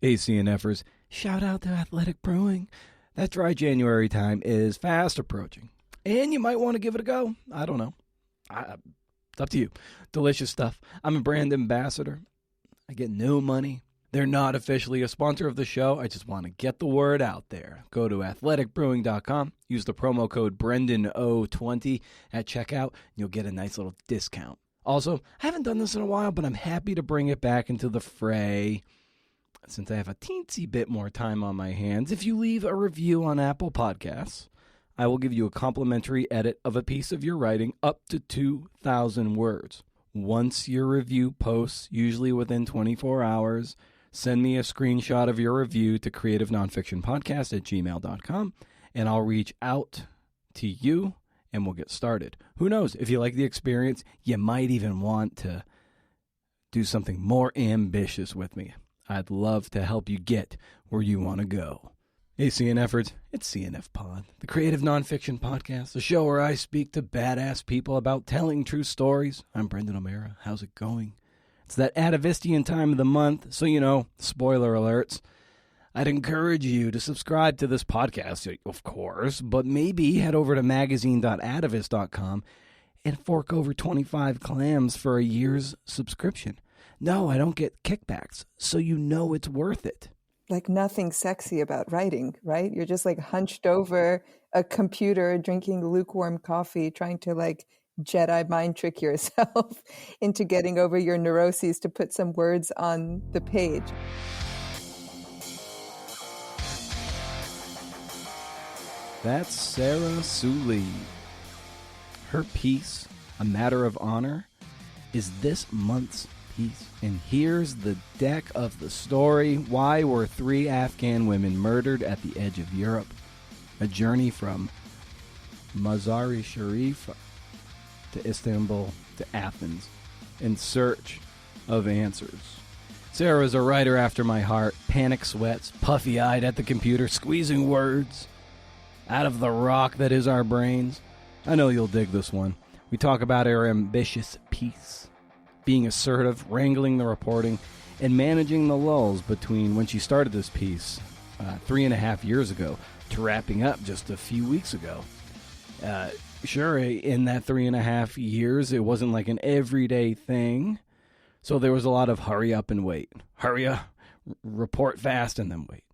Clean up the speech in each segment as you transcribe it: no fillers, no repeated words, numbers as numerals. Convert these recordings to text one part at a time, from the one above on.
ACNFers, shout out to Athletic Brewing. That dry January time is fast approaching, and you might want to give it a go. I don't know. It's up to you. Delicious stuff. I'm a brand ambassador. I get no money. They're not officially a sponsor of the show. I just want to get the word out there. Go to athleticbrewing.com. Use the promo code BrendanO20 at checkout, and you'll get a nice little discount. Also, I haven't done this in a while, but I'm happy to bring it back into the fray since I have a teensy bit more time on my hands. If you leave a review on Apple Podcasts, I will give you a complimentary edit of a piece of your writing up to 2,000 words. Once your review posts, usually within 24 hours, send me a screenshot of your review to creativenonfictionpodcast@gmail.com, and I'll reach out to you, and we'll get started. Who knows? If you like the experience, you might even want to do something more ambitious with me. I'd love to help you get where you want to go. Hey, CNFers, it's CNF Pod, the Creative Nonfiction Podcast, the show where I speak to badass people about telling true stories. I'm Brendan O'Mara. How's it going? It's that atavistian time of the month, so spoiler alerts. I'd encourage you to subscribe to this podcast, of course, but maybe head over to magazine.atavist.com and fork over 25 clams for a year's subscription. No, I don't get kickbacks, so you know it's worth it. Like nothing sexy about writing, right? You're just like hunched over a computer, drinking lukewarm coffee, trying to like Jedi mind trick yourself into getting over your neuroses to put some words on the page. That's Sarah Souli. Her piece, A Matter of Honor, is this month's piece. And here's the deck of the story. Why were 3 Afghan women murdered at the edge of Europe? A journey from Mazar-e Sharif to Istanbul to Athens in search of answers. Sarah is a writer after my heart. Panic sweats, puffy-eyed at the computer, squeezing words out of the rock that is our brains. I know you'll dig this one. We talk about her ambitious piece, being assertive, wrangling the reporting, and managing the lulls between when she started this piece 3.5 years ago to wrapping up just a few weeks ago. Sure, in that 3.5 years, it wasn't like an everyday thing. So there was a lot of hurry up and wait. Hurry up, report fast, and then wait.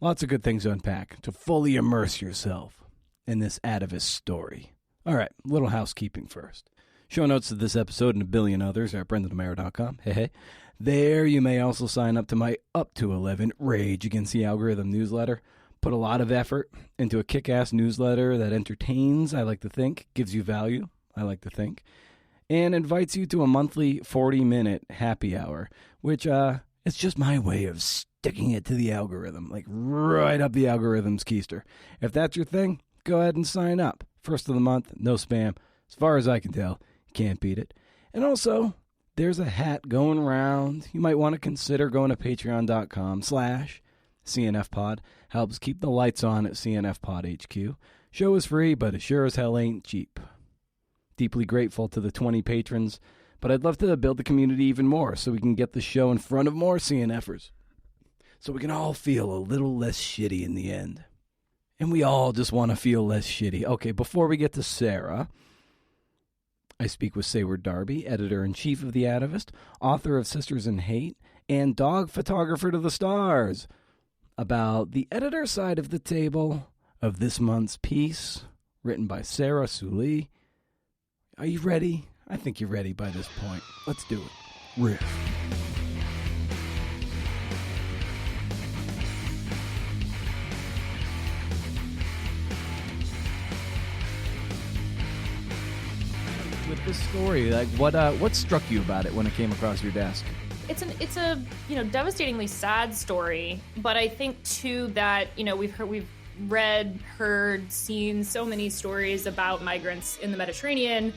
Lots of good things to unpack to fully immerse yourself in this atavist story. All right, little housekeeping first. Show notes to this episode and a billion others are at BrendanO'Mara.com. Hey. There you may also sign up to my Up to 11 Rage Against the Algorithm newsletter. Put a lot of effort into a kick-ass newsletter that entertains, I like to think, gives you value, I like to think, and invites you to a monthly 40-minute happy hour, which it's just my way of sticking it to the algorithm, like right up the algorithm's keister. If that's your thing, go ahead and sign up. First of the month, no spam. As far as I can tell, you can't beat it. And also, there's a hat going around. You might want to consider going to patreon.com/CNFpod. Helps keep the lights on at CNFpod HQ. Show is free, but it sure as hell ain't cheap. Deeply grateful to the 20 patrons, but I'd love to build the community even more so we can get the show in front of more CNFers. So we can all feel a little less shitty in the end. And we all just want to feel less shitty. Okay, before we get to Sarah, I speak with Sayward Darby, editor-in-chief of The Atavist, author of Sisters in Hate, and dog photographer to the stars, about the editor side of the table of this month's piece, written by Sarah Souli. Are you ready? I think you're ready by this point. Let's do it. Riff. With this story, like what struck you about it when it came across your desk? It's a devastatingly sad story, but I think too that we've read, heard, seen so many stories about migrants in the Mediterranean,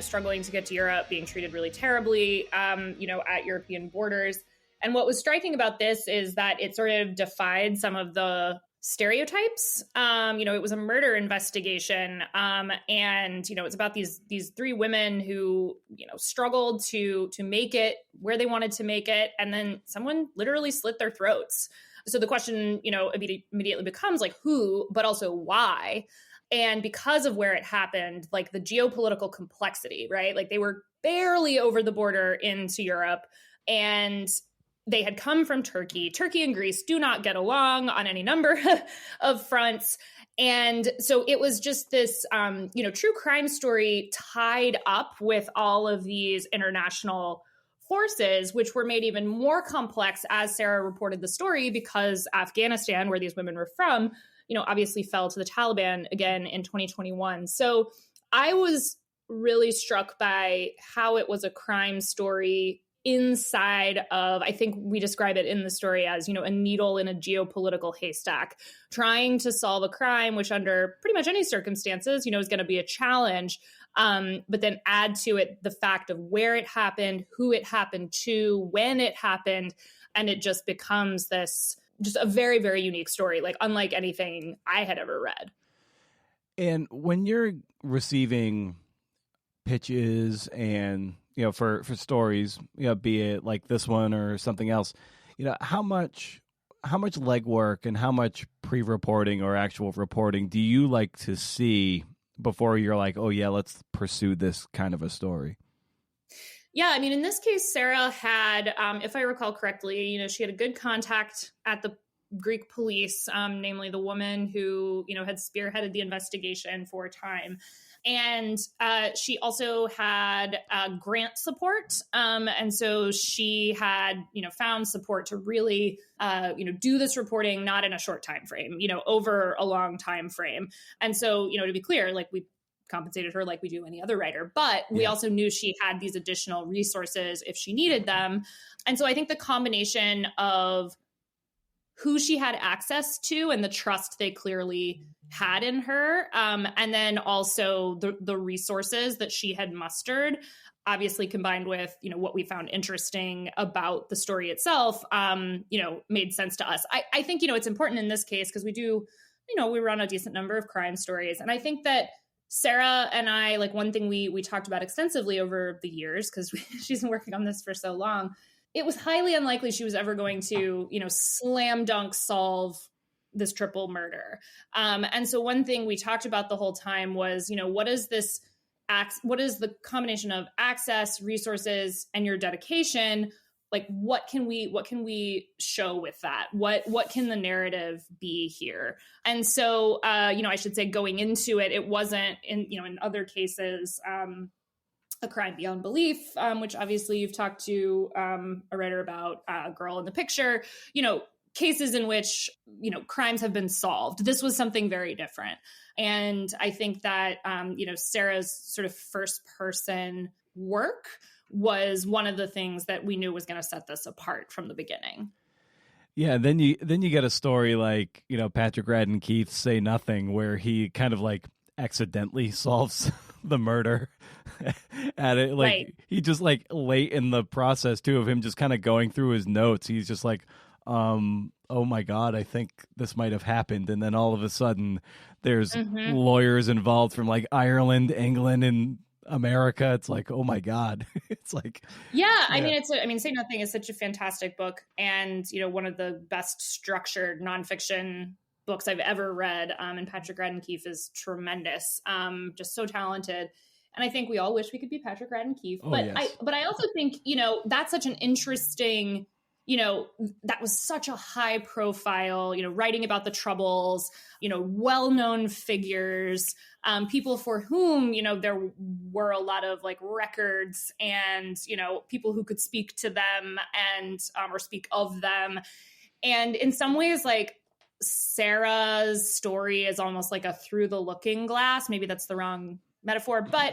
struggling to get to Europe, being treated really terribly, at European borders. And what was striking about this is that it sort of defied some of the stereotypes. It was a murder investigation. And it's about these three women who, struggled to make it where they wanted to make it. And then someone literally slit their throats. So the question, immediately becomes like who, but also why. And because of where it happened, like the geopolitical complexity, right? Like they were barely over the border into Europe, and they had come from Turkey. Turkey and Greece do not get along on any number of fronts. And so it was just this, true crime story tied up with all of these international forces, which were made even more complex as Sarah reported the story, because Afghanistan, where these women were from, obviously fell to the Taliban again in 2021. So I was really struck by how it was a crime story inside of, I think we describe it in the story as, a needle in a geopolitical haystack, trying to solve a crime, which under pretty much any circumstances, is going to be a challenge. But then add to it the fact of where it happened, who it happened to, when it happened. And it just becomes this, just a very, very unique story, like unlike anything I had ever read. And when you're receiving pitches and, for stories, be it like this one or something else, how much legwork and how much pre-reporting or actual reporting do you like to see before you're like, oh yeah, let's pursue this kind of a story? Yeah, I mean, in this case, Sarah had, if I recall correctly, she had a good contact at the Greek police, namely the woman who, had spearheaded the investigation for a time. And she also had grant support. And so she had, found support to really, do this reporting, not in a short time frame, over a long time frame. And so, to be clear, like we compensated her like we do any other writer, but we also knew she had these additional resources if she needed them. And so I think the combination of who she had access to and the trust they clearly had in her, and then also the resources that she had mustered, obviously combined with, what we found interesting about the story itself, made sense to us. I think, it's important in this case because we do, we run a decent number of crime stories. And I think that Sarah and I, like one thing we talked about extensively over the years, because she's been working on this for so long, it was highly unlikely she was ever going to, slam dunk solve this triple murder. And so one thing we talked about the whole time was, what is the combination of access, resources, and your dedication? Like, what can we show with that? What can the narrative be here? And so, I should say going into it, it wasn't in other cases, a crime beyond belief, which obviously you've talked to a writer about, Girl in the Picture, cases in which, crimes have been solved. This was something very different. And I think that, Sarah's sort of first person work was one of the things that we knew was going to set this apart from the beginning. Yeah, then you get a story like, Patrick Radden Keith's Say Nothing, where he kind of like accidentally solves the murder at it. Like right. He just like late in the process too of him just kind of going through his notes, he's just like, oh my God, I think this might have happened. And then all of a sudden there's lawyers involved from like Ireland, England, and America. It's like, oh my God. It's like, yeah. I mean, Say Nothing is such a fantastic book, and, one of the best structured nonfiction books I've ever read. And Patrick Radden Keefe is tremendous. Just so talented. And I think we all wish we could be Patrick Radden Keefe. Oh, but yes. I also think, that's such an interesting, that was such a high profile, writing about the Troubles, well-known figures, people for whom, there were a lot of like records and, people who could speak to them and, or speak of them. And in some ways, like Sarah's story is almost like a through the looking glass. Maybe that's the wrong metaphor, but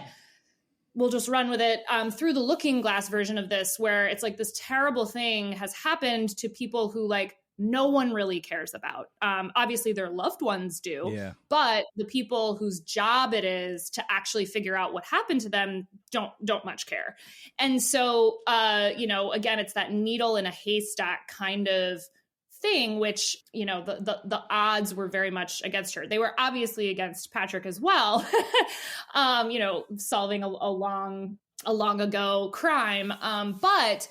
we'll just run with it, through the looking glass version of this, where it's like this terrible thing has happened to people who like no one really cares about. Obviously their loved ones do, but the people whose job it is to actually figure out what happened to them don't much care. And so, again, it's that needle in a haystack kind of thing, which, you know, the odds were very much against her. They were obviously against Patrick as well, you know, solving a long ago crime. But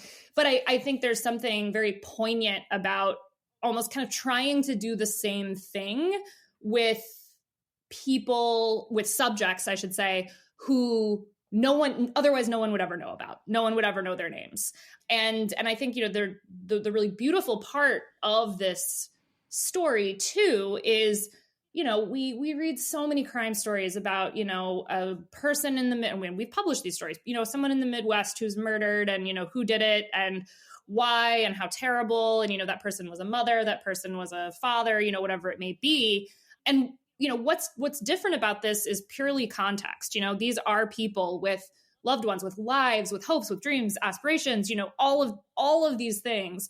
I think there's something very poignant about almost kind of trying to do the same thing with people, with subjects, I should say, who no one would ever know about. No one would ever know their names. And I think, you know, the really beautiful part of this story too is, you know, we read so many crime stories about, you know, a person in the, I mean, we've published these stories, you know, someone in the Midwest who's murdered, and, you know, who did it and why and how terrible. And, you know, that person was a mother, that person was a father, you know, whatever it may be. And, you know, what's different about this is purely context. You know, these are people with loved ones, with lives, with hopes, with dreams, aspirations, you know, all of these things.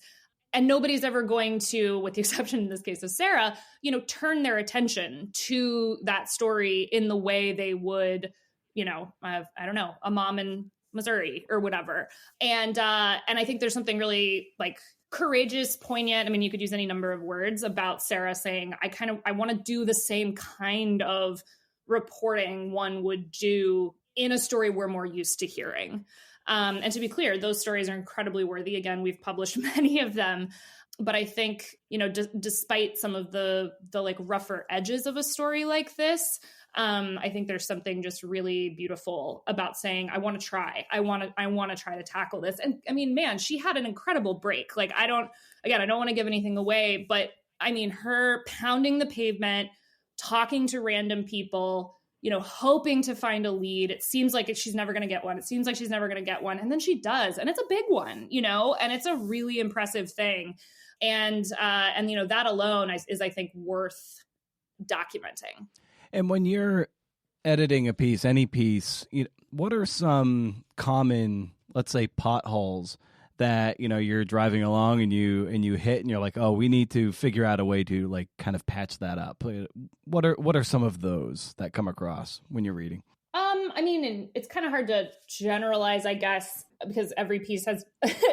And nobody's ever going to, with the exception in this case of Sarah, you know, turn their attention to that story in the way they would, you know, I don't know, a mom in Missouri or whatever. And I think there's something really like courageous, poignant. I mean, you could use any number of words about Sarah saying, I want to do the same kind of reporting one would do in a story we're more used to hearing. And to be clear, those stories are incredibly worthy. Again, we've published many of them, but I think, you know, despite some of the like rougher edges of a story like this, I think there's something just really beautiful about saying, I want to try. I want to try to tackle this. And I mean, man, she had an incredible break. Like, I don't want to give anything away, but I mean, her pounding the pavement, talking to random people, you know, hoping to find a lead. It seems like she's never going to get one. It seems like she's never going to get one. And then she does. And it's a big one, you know, and it's a really impressive thing. And you know, that alone is I think, worth documenting. And when you're editing a piece, any piece, you know, what are some common, let's say, potholes that, you know, you're driving along and you hit and you're like, oh, we need to figure out a way to like kind of patch that up? What are some of those that come across when you're reading? I mean, it's kind of hard to generalize, I guess, because every piece has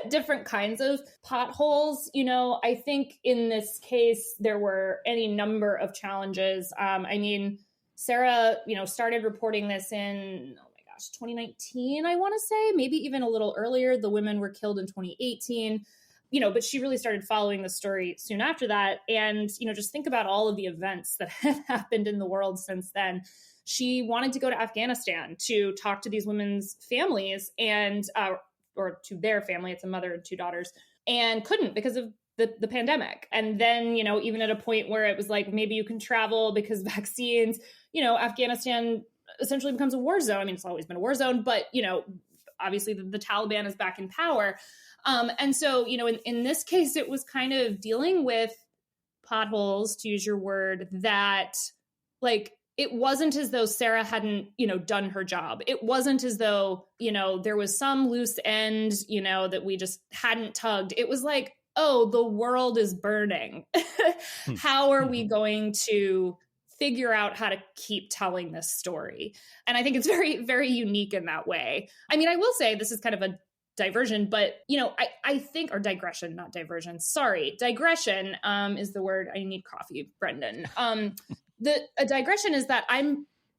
different kinds of potholes. You know, I think in this case, there were any number of challenges. I mean, Sarah, you know, started reporting this in, 2019, I want to say, maybe even a little earlier. The women were killed in 2018, you know, but she really started following the story soon after that. And, you know, just think about all of the events that have happened in the world since then. She wanted to go to Afghanistan to talk to these women's families and, or to their family. It's a mother and two daughters, and couldn't because of the pandemic. And then, you know, even at a point where it was like, maybe you can travel because vaccines, you know, Afghanistan essentially becomes a war zone. I mean, it's always been a war zone, but, you know, obviously the Taliban is back in power. And so, you know, in this case, it was kind of dealing with potholes, to use your word, that like, it wasn't as though Sarah hadn't, you know, done her job. It wasn't as though, you know, there was some loose end, you know, that we just hadn't tugged. It was like, oh, the world is burning. How are we going to figure out how to keep telling this story? And I think it's very, very unique in that way. I mean, I will say this is kind of a diversion, but, you know, I think, or digression, not diversion. Sorry. Digression is the word. I need coffee, Brendan. A digression is that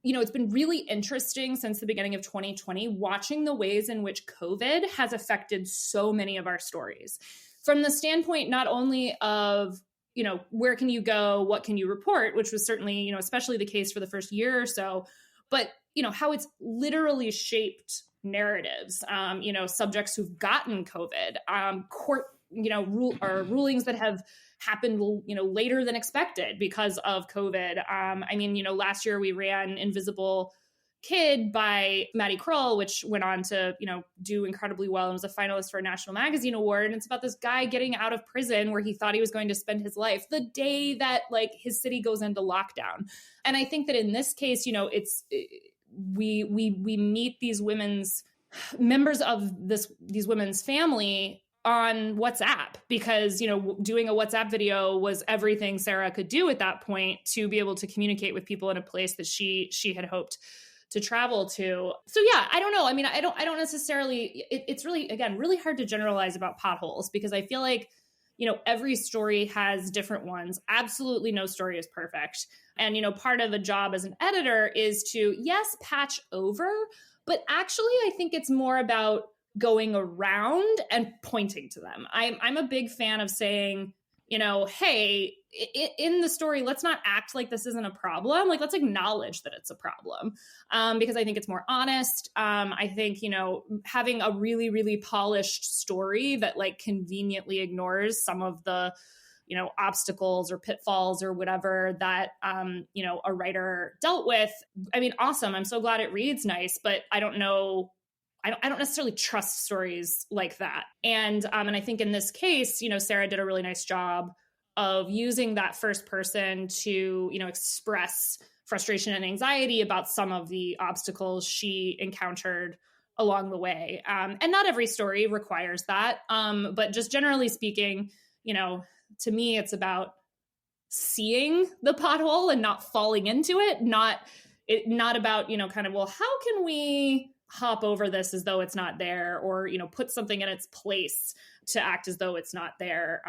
you know, it's been really interesting since the beginning of 2020, watching the ways in which COVID has affected so many of our stories from the standpoint, not only of, you know, where can you go? What can you report? Which was certainly, you know, especially the case for the first year or so, but, you know, how it's literally shaped narratives, you know, subjects who've gotten COVID, court, you know, rulings that have happened, you know, later than expected because of COVID. I mean, you know, last year we ran Invisible Kid by Maddie Kroll, which went on to, you know, do incredibly well and was a finalist for a National Magazine Award. And it's about this guy getting out of prison where he thought he was going to spend his life the day that like his city goes into lockdown. And I think that in this case, you know, it's we meet these members of these women's family on WhatsApp because, you know, doing a WhatsApp video was everything Sarah could do at that point to be able to communicate with people in a place that she had hoped to travel to. So yeah, I don't know. I mean, I don't necessarily, it's really, again, really hard to generalize about potholes because I feel like, every story has different ones. Absolutely no story is perfect. And, part of a job as an editor is to, yes, patch over, but actually I think it's more about going around and pointing to them. I'm a big fan of saying, hey, in the story, let's not act like this isn't a problem. Like, let's acknowledge that it's a problem, because I think it's more honest. I think, having a really, really polished story that like conveniently ignores some of the, obstacles or pitfalls or whatever that, a writer dealt with. I mean, awesome. I'm so glad it reads nice, but I don't know. I don't necessarily trust stories like that. And I think in this case, Sarah did a really nice job of using that first person to, express frustration and anxiety about some of the obstacles she encountered along the way. And not every story requires that. But just generally speaking, to me, it's about seeing the pothole and not falling into it, not about, well, how can we hop over this as though it's not there, or put something in its place to act as though it's not there.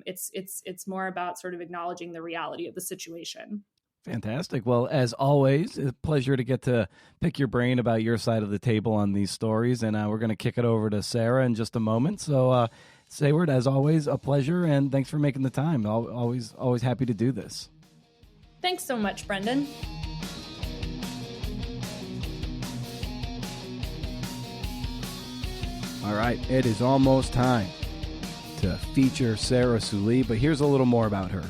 It's more about sort of acknowledging the reality of the situation. Fantastic. Well, as always, it's a pleasure to get to pick your brain about your side of the table on these stories, and we're going to kick it over to Sarah in just a moment. So Sayward, as always, a pleasure, and thanks for making the time. Always happy to do this. Thanks so much, Brendan. All right, it is almost time to feature Sarah Souli, but here's a little more about her,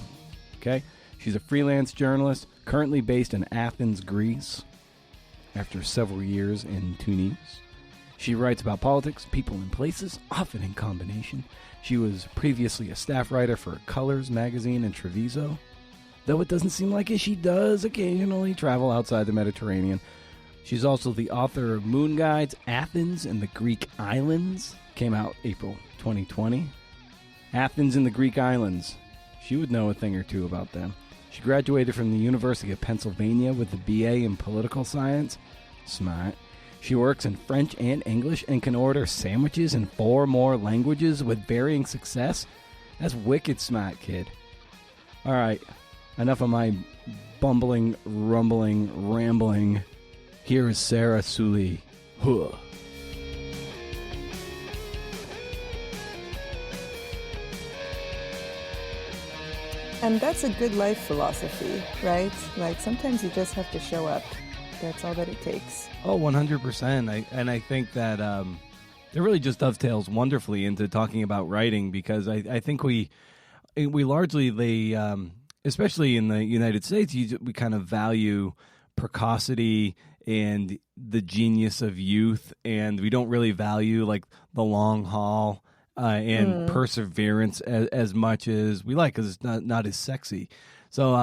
okay? She's a freelance journalist, currently based in Athens, Greece, after several years in Tunis. She writes about politics, people, and places, often in combination. She was previously a staff writer for Colors magazine in Treviso, though it doesn't seem like it. She does occasionally travel outside the Mediterranean. She's also the author of Moon Guides, Athens and the Greek Islands. Came out April 2020. Athens and the Greek Islands. She would know a thing or two about them. She graduated from the University of Pennsylvania with a BA in political science. Smart. She works in French and English and can order sandwiches in 4 more languages with varying success. That's wicked smart, kid. All right, enough of my bumbling, rumbling, rambling. Here is Sarah Souli. Huh. And that's a good life philosophy, right? Like sometimes you just have to show up. That's all that it takes. Oh, 100%. I think that it really just dovetails wonderfully into talking about writing, because I think we largely, especially in the United States, we kind of value precocity and the genius of youth, and we don't really value like the long haul and perseverance as much as we like, because it's not as sexy. So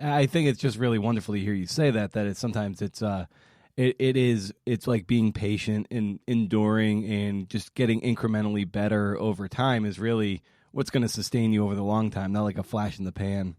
I think it's just really wonderful to hear you say that it's sometimes it's like being patient and enduring and just getting incrementally better over time is really what's going to sustain you over the long time, not like a flash in the pan.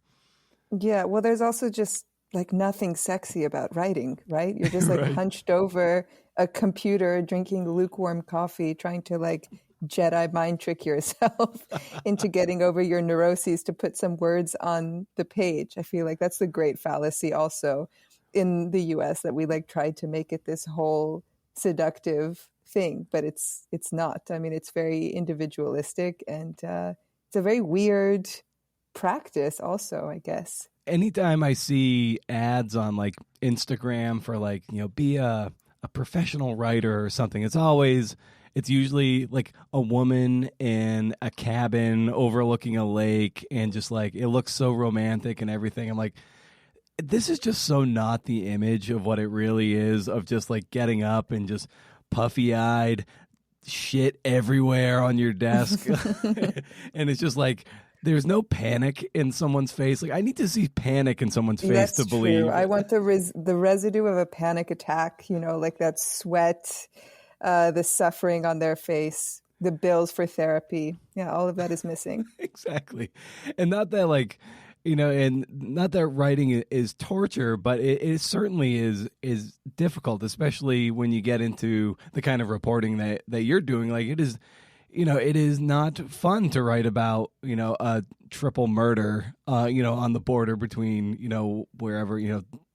Yeah, well, there's also just like nothing sexy about writing, right? You're just like Right. hunched over a computer, drinking lukewarm coffee, trying to like Jedi mind trick yourself into getting over your neuroses to put some words on the page. I feel like that's the great fallacy also in the US, that we like try to make it this whole seductive thing, but it's not. I mean, it's very individualistic, and it's a very weird practice also, I guess. Anytime I see ads on like Instagram for like, be a professional writer or something, it's usually like a woman in a cabin overlooking a lake, and just like it looks so romantic and everything. I'm like, this is just so not the image of what it really is, of just like getting up and just puffy-eyed, shit everywhere on your desk. And it's just like, there's no panic in someone's face. Like, I need to see panic in someone's face That's to believe. true. I want the residue of a panic attack, like that sweat, the suffering on their face, the bills for therapy. Yeah, all of that is missing. Exactly. And not that like, and not that writing is torture, but it certainly is difficult, especially when you get into the kind of reporting that you're doing. Like, it is, it is not fun to write about, a triple murder, on the border between, wherever,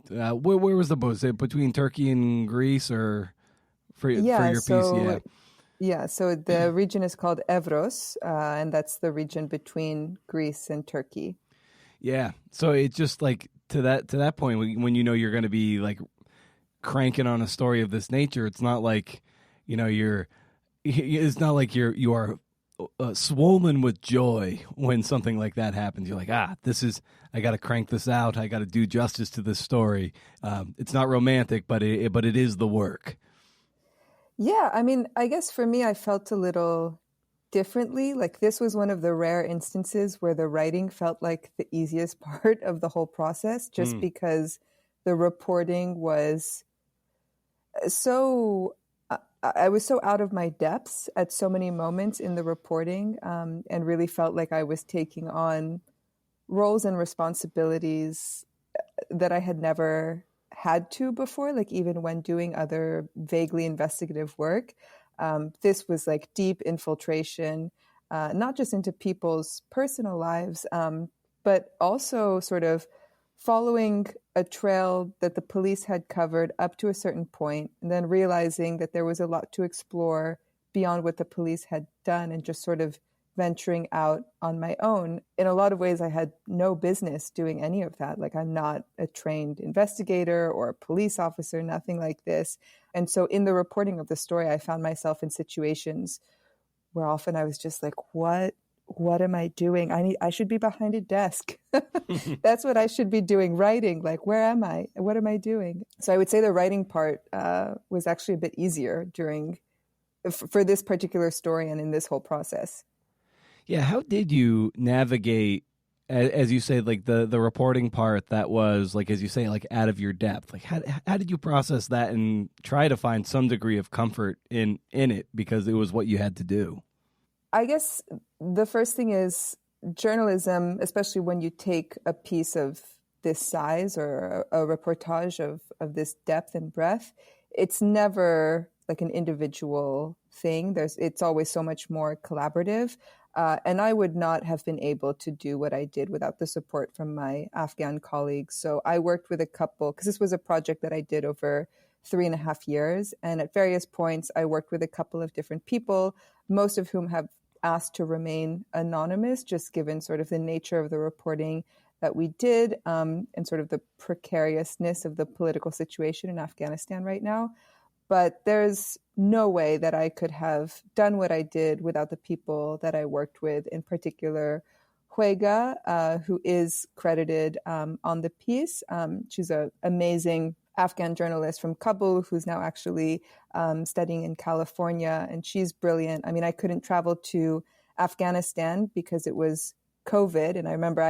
where was the boat? Was it between Turkey and Greece or for Yeah, your piece? Yeah. so the region is called Evros, and that's the region between Greece and Turkey. Yeah. So it's just like to that point when you're going to be like cranking on a story of this nature, it's not like, it's not like you are swollen with joy when something like that happens. You're like, I got to crank this out. I got to do justice to this story. It's not romantic, but it is the work. Yeah, I mean, I guess for me, I felt a little differently. Like this was one of the rare instances where the writing felt like the easiest part of the whole process, just because the reporting was so I was so out of my depths at so many moments in the reporting, and really felt like I was taking on roles and responsibilities that I had never had to before, like even when doing other vaguely investigative work. This was like deep infiltration, not just into people's personal lives, but also sort of following a trail that the police had covered up to a certain point, and then realizing that there was a lot to explore beyond what the police had done, and just sort of venturing out on my own. In a lot of ways, I had no business doing any of that. Like, I'm not a trained investigator or a police officer, nothing like this. And so in the reporting of the story, I found myself in situations where often I was just like, what am I doing? I should be behind a desk. That's what I should be doing, writing. Like, where am I? What am I doing? So I would say the writing part was actually a bit easier for this particular story and in this whole process. Yeah, how did you navigate, as you say, like the reporting part that was, like, as you say, like out of your depth? Like, how did you process that and try to find some degree of comfort in it because it was what you had to do? I guess the first thing is journalism, especially when you take a piece of this size or a reportage of this depth and breadth, it's never like an individual thing. It's always so much more collaborative. And I would not have been able to do what I did without the support from my Afghan colleagues. So I worked with a couple, because this was a project that I did over 3.5 years. And at various points, I worked with a couple of different people, most of whom have asked to remain anonymous, just given sort of the nature of the reporting that we did, and sort of the precariousness of the political situation in Afghanistan right now. But there's no way that I could have done what I did without the people that I worked with, in particular, Huega, who is credited on the piece. She's an amazing Afghan journalist from Kabul who's now actually studying in California, and she's brilliant. I mean, I couldn't travel to Afghanistan because it was COVID, and I remember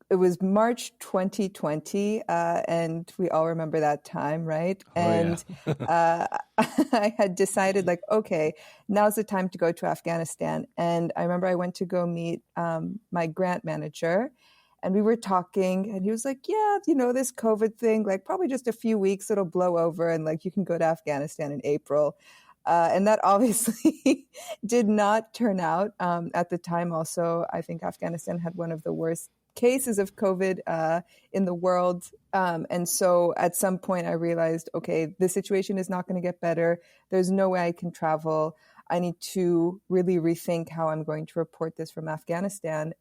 it was March 2020, and we all remember that time, right? Oh, and I had decided, like, okay, now's the time to go to Afghanistan. And I remember I went to go meet my grant manager, and we were talking, and he was like, yeah, this COVID thing, like probably just a few weeks, it'll blow over, and like you can go to Afghanistan in April. And that obviously did not turn out. At the time also, I think Afghanistan had one of the worst cases of COVID in the world. And so at some point I realized, okay, the situation is not going to get better. There's no way I can travel. I need to really rethink how I'm going to report this from Afghanistan.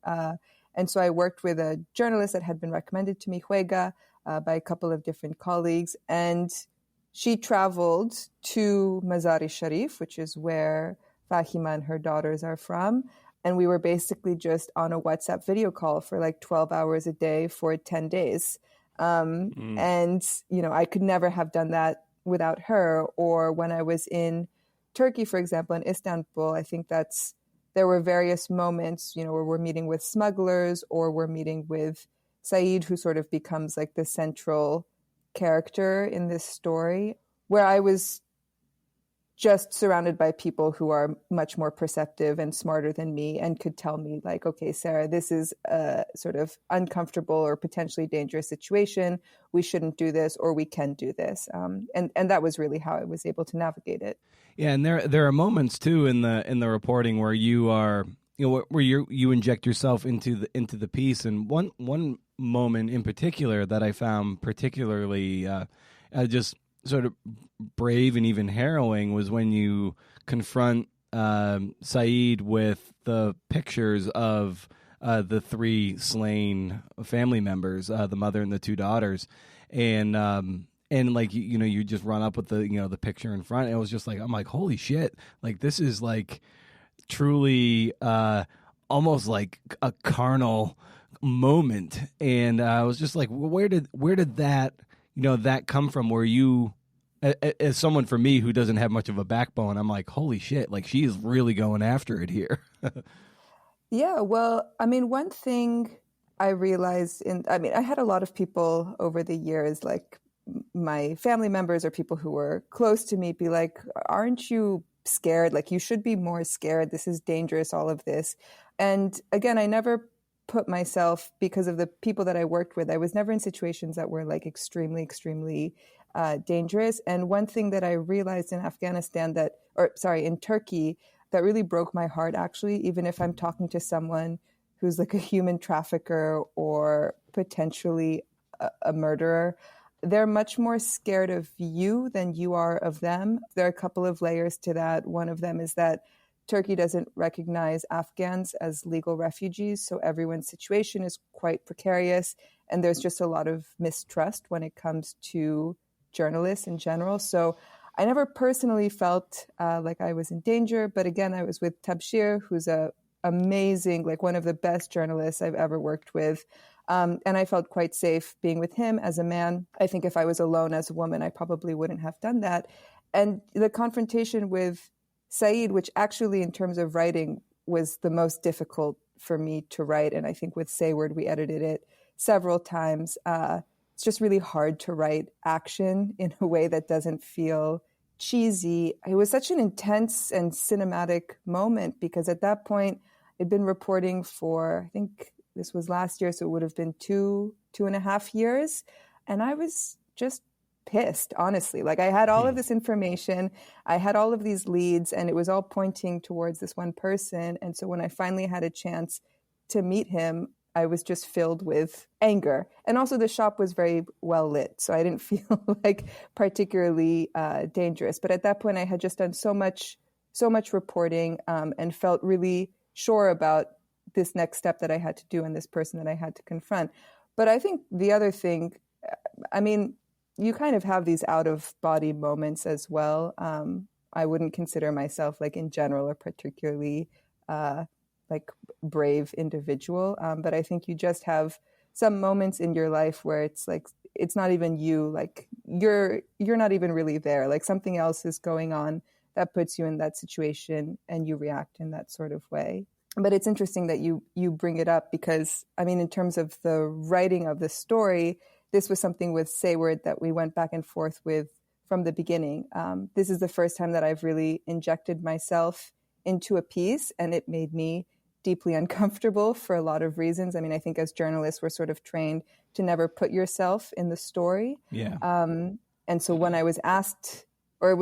And so I worked with a journalist that had been recommended to me, Huega, by a couple of different colleagues. And she traveled to Mazar-e-Sharif, which is where Fahima and her daughters are from. And we were basically just on a WhatsApp video call for like 12 hours a day for 10 days. And, I could never have done that without her. Or when I was in Turkey, for example, in Istanbul, I think there were various moments, where we're meeting with smugglers or we're meeting with Saeed, who sort of becomes like the central character in this story, where I was just surrounded by people who are much more perceptive and smarter than me and could tell me like, okay, Sarah, this is a sort of uncomfortable or potentially dangerous situation. We shouldn't do this, or we can do this. And that was really how I was able to navigate it. Yeah, and there are moments too in the reporting where you are, where you inject yourself into the piece, and one moment in particular that I found particularly just sort of brave and even harrowing was when you confront Saeed with the pictures of the 3 slain family members, the mother and the 2 daughters, and like you just run up with the picture in front. And it was just like, I'm like, holy shit! Like, this is like truly almost like a carnal moment. And I was just like, where did that that come from? Where you, as someone for me who doesn't have much of a backbone, I'm like, holy shit! Like, she is really going after it here. Yeah, well, I mean, one thing I realized I had a lot of people over the years, like my family members or people who were close to me, be like, aren't you scared? Like, you should be more scared. This is dangerous, all of this. And again, I never put myself, because of the people that I worked with, I was never in situations that were like extremely, extremely dangerous. And one thing that I realized in in Turkey, that really broke my heart, actually, even if I'm talking to someone who's like a human trafficker or potentially a murderer, they're much more scared of you than you are of them. There are a couple of layers to that. One of them is that Turkey doesn't recognize Afghans as legal refugees, so everyone's situation is quite precarious, and there's just a lot of mistrust when it comes to journalists in general. So I never personally felt like I was in danger, but again, I was with Tabshir, who's a amazing, like one of the best journalists I've ever worked with. And I felt quite safe being with him as a man. I think if I was alone as a woman, I probably wouldn't have done that. And the confrontation with Saeed, which actually in terms of writing was the most difficult for me to write, and I think with Sayward, we edited it several times. It's just really hard to write action in a way that doesn't feel cheesy. It was such an intense and cinematic moment because at that point, I'd been reporting for, I think this was last year, so it would have been 2.5 years. And I was just pissed, honestly. Like, I had all of this information, I had all of these leads, and it was all pointing towards this one person. And so when I finally had a chance to meet him, I was just filled with anger. And also the shop was very well lit, so I didn't feel like particularly dangerous. But at that point, I had just done so much reporting and felt really sure about this next step that I had to do and this person that I had to confront. But I think the other thing, I mean, you kind of have these out-of-body moments as well. I wouldn't consider myself, like, in general, a particularly like brave individual. But I think you just have some moments in your life where it's like, it's not even you, like you're not even really there. Like, something else is going on that puts you in that situation and you react in that sort of way. But it's interesting that you bring it up because, I mean, in terms of the writing of the story, this was something with Sayward that we went back and forth with from the beginning. This is the first time that I've really injected myself into a piece, and it made me deeply uncomfortable for a lot of reasons. I mean, I think as journalists, we're sort of trained to never put yourself in the story. Yeah. And so when I was asked, or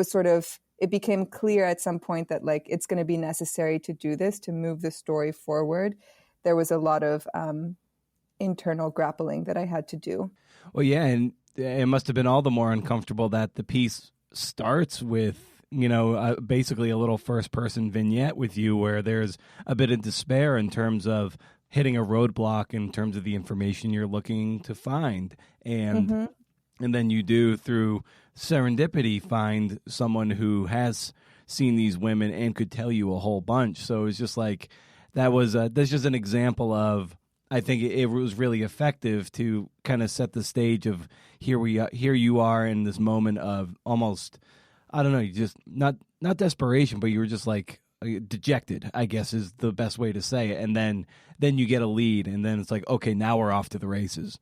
it became clear at some point that, like, it's going to be necessary to do this, to move the story forward, there was a lot of internal grappling that I had to do. Well, yeah, and it must have been all the more uncomfortable that the piece starts with, basically a little first-person vignette with you where there's a bit of despair in terms of hitting a roadblock in terms of the information you're looking to find. And then you do, through serendipity, find someone who has seen these women and could tell you a whole bunch. So it's just like, that's just an example of, I think it was really effective to kind of set the stage of here you are in this moment of almost, I don't know, you just not desperation, but you were just like dejected, I guess is the best way to say it. And then you get a lead, and then it's like, okay, now we're off to the races.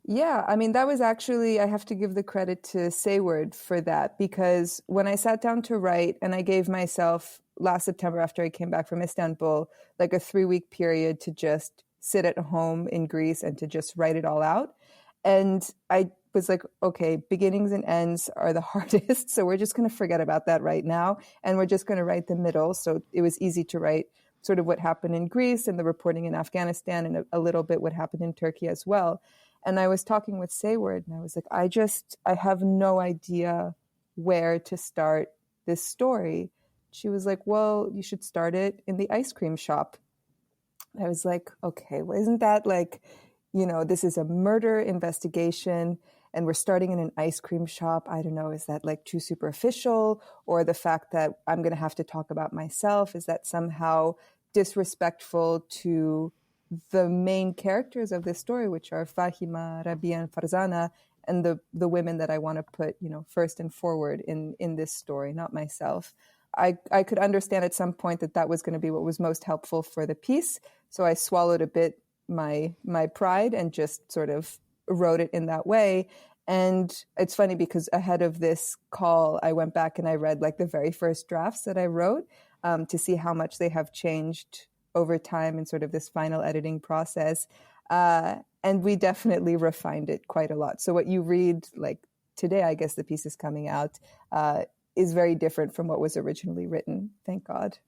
Yeah, I mean, that was actually, I have to give the credit to Sayward for that, because when I sat down to write, and I gave myself last September after I came back from Istanbul, like a 3 week period to just sit at home in Greece and to just write it all out. And I was like, okay, beginnings and ends are the hardest. So we're just going to forget about that right now. And we're just going to write the middle. So it was easy to write sort of what happened in Greece and the reporting in Afghanistan and a little bit what happened in Turkey as well. And I was talking with Sayward and I was like, I have no idea where to start this story. She was like, well, you should start it in the ice cream shop. I was like, okay, well, isn't that like, this is a murder investigation and we're starting in an ice cream shop. I don't know, is that like too superficial? Or the fact that I'm going to have to talk about myself, is that somehow disrespectful to the main characters of this story, which are Fahima, Rabia, and Farzana, and the women that I want to put, first and forward in this story, not myself. I could understand at some point that was going to be what was most helpful for the piece. So I swallowed a bit my pride and just sort of wrote it in that way. And it's funny because ahead of this call, I went back and I read like the very first drafts that I wrote to see how much they have changed over time in sort of this final editing process. And we definitely refined it quite a lot. So what you read like today, I guess the piece is coming out, is very different from what was originally written. Thank God.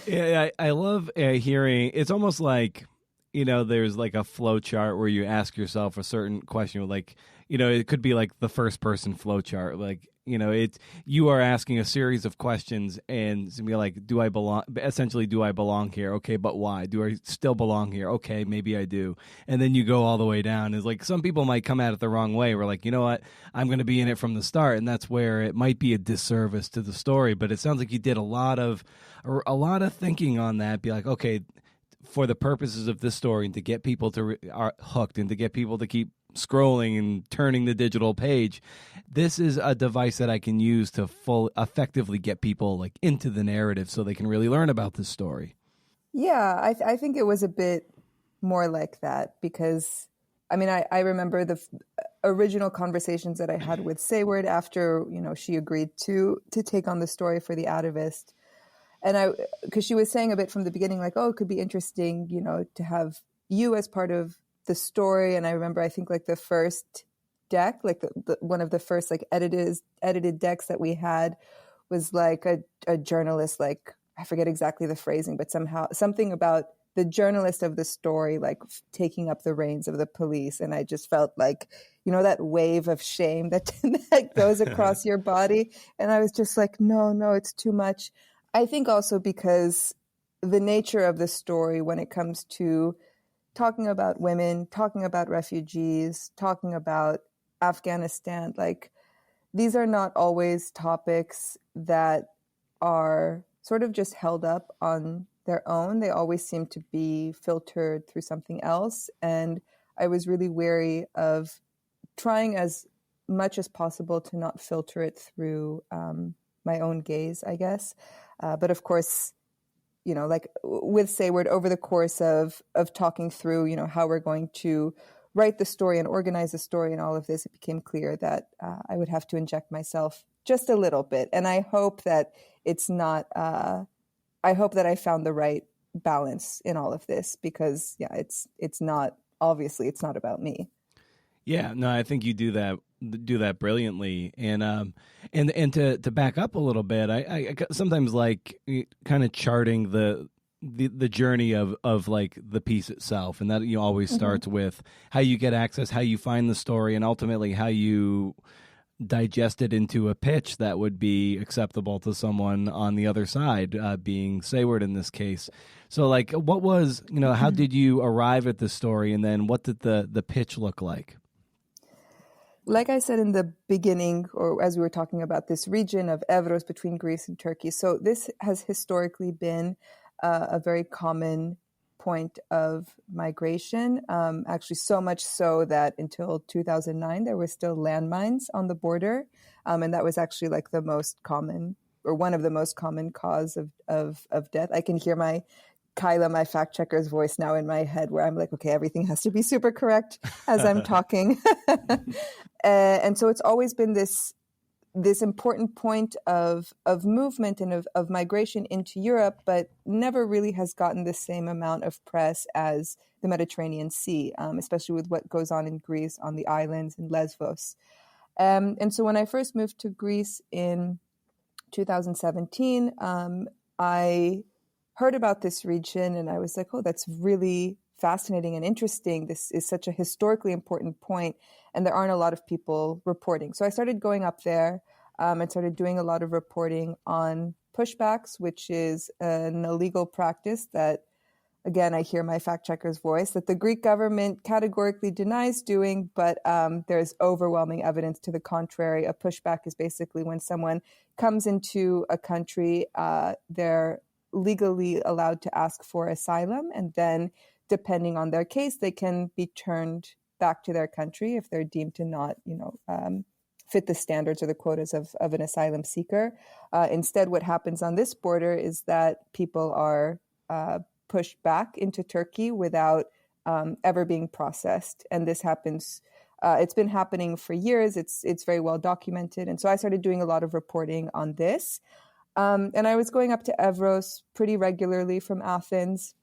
Yeah, I love hearing. It's almost like, there's like a flow chart where you ask yourself a certain question. Like, it could be like the first person flow chart. Like, you are asking a series of questions and it's gonna be like, do I belong? Essentially, do I belong here? Okay, but why? Do I still belong here? Okay, maybe I do. And then you go all the way down. It's like some people might come at it the wrong way. We're like, you know what? I'm going to be in it from the start, and that's where it might be a disservice to the story. But it sounds like you did a lot of thinking on that. Be like, okay, for the purposes of this story and to get people are hooked and to get people to keep scrolling and turning the digital page, this is a device that I can use to effectively get people like into the narrative so they can really learn about this story. Yeah, I think it was a bit more like that because, I mean, I remember the original conversations that I had with Sayward after, she agreed to take on the story for The Atavist. And because she was saying a bit from the beginning, like, oh, it could be interesting, to have you as part of the story. And I remember, I think like the first deck, like one of the first like edited decks that we had was like a journalist, like, I forget exactly the phrasing, but somehow something about the journalist of the story, like taking up the reins of the police. And I just felt like, that wave of shame that goes across your body. And I was just like, no, it's too much. I think also because the nature of the story when it comes to talking about women, talking about refugees, talking about Afghanistan, like these are not always topics that are sort of just held up on their own. They always seem to be filtered through something else. And I was really wary of trying as much as possible to not filter it through my own gaze, I guess. But of course, like with Sayward, over the course of talking through, how we're going to write the story and organize the story and all of this, it became clear that I would have to inject myself just a little bit. And I hope that it's not, I hope that I found the right balance in all of this because, yeah, it's not, obviously it's not about me. Yeah, no, I think you do that brilliantly, and to back up a little bit, I sometimes like kind of charting the journey of like the piece itself, and that always starts with how you get access, how you find the story, and ultimately how you digest it into a pitch that would be acceptable to someone on the other side, being Sayward in this case. So, like, what was how did you arrive at the story, and then what did the pitch look like? Like I said in the beginning, or as we were talking about this region of Evros between Greece and Turkey, so this has historically been a very common point of migration, actually so much so that until 2009, there were still landmines on the border. And that was actually like the most common, or one of the most common cause of death. I can hear my Kyla, my fact checker's voice now in my head, where I'm like, okay, everything has to be super correct as I'm talking. And so it's always been this important point of movement and of migration into Europe, but never really has gotten the same amount of press as the Mediterranean Sea, especially with what goes on in Greece, on the islands, in Lesbos. And so when I first moved to Greece in 2017, I heard about this region and I was like, oh, that's really fascinating and interesting. This is such a historically important point, and there aren't a lot of people reporting. So I started going up there and started doing a lot of reporting on pushbacks, which is an illegal practice that, again, I hear my fact checker's voice, that the Greek government categorically denies doing, but there's overwhelming evidence to the contrary. A pushback is basically when someone comes into a country, they're legally allowed to ask for asylum, and then depending on their case, they can be turned back to their country if they're deemed to not, fit the standards or the quotas of an asylum seeker. Instead, what happens on this border is that people are pushed back into Turkey without ever being processed. And this happens, it's been happening for years. It's very well documented. And so I started doing a lot of reporting on this. And I was going up to Evros pretty regularly from Athens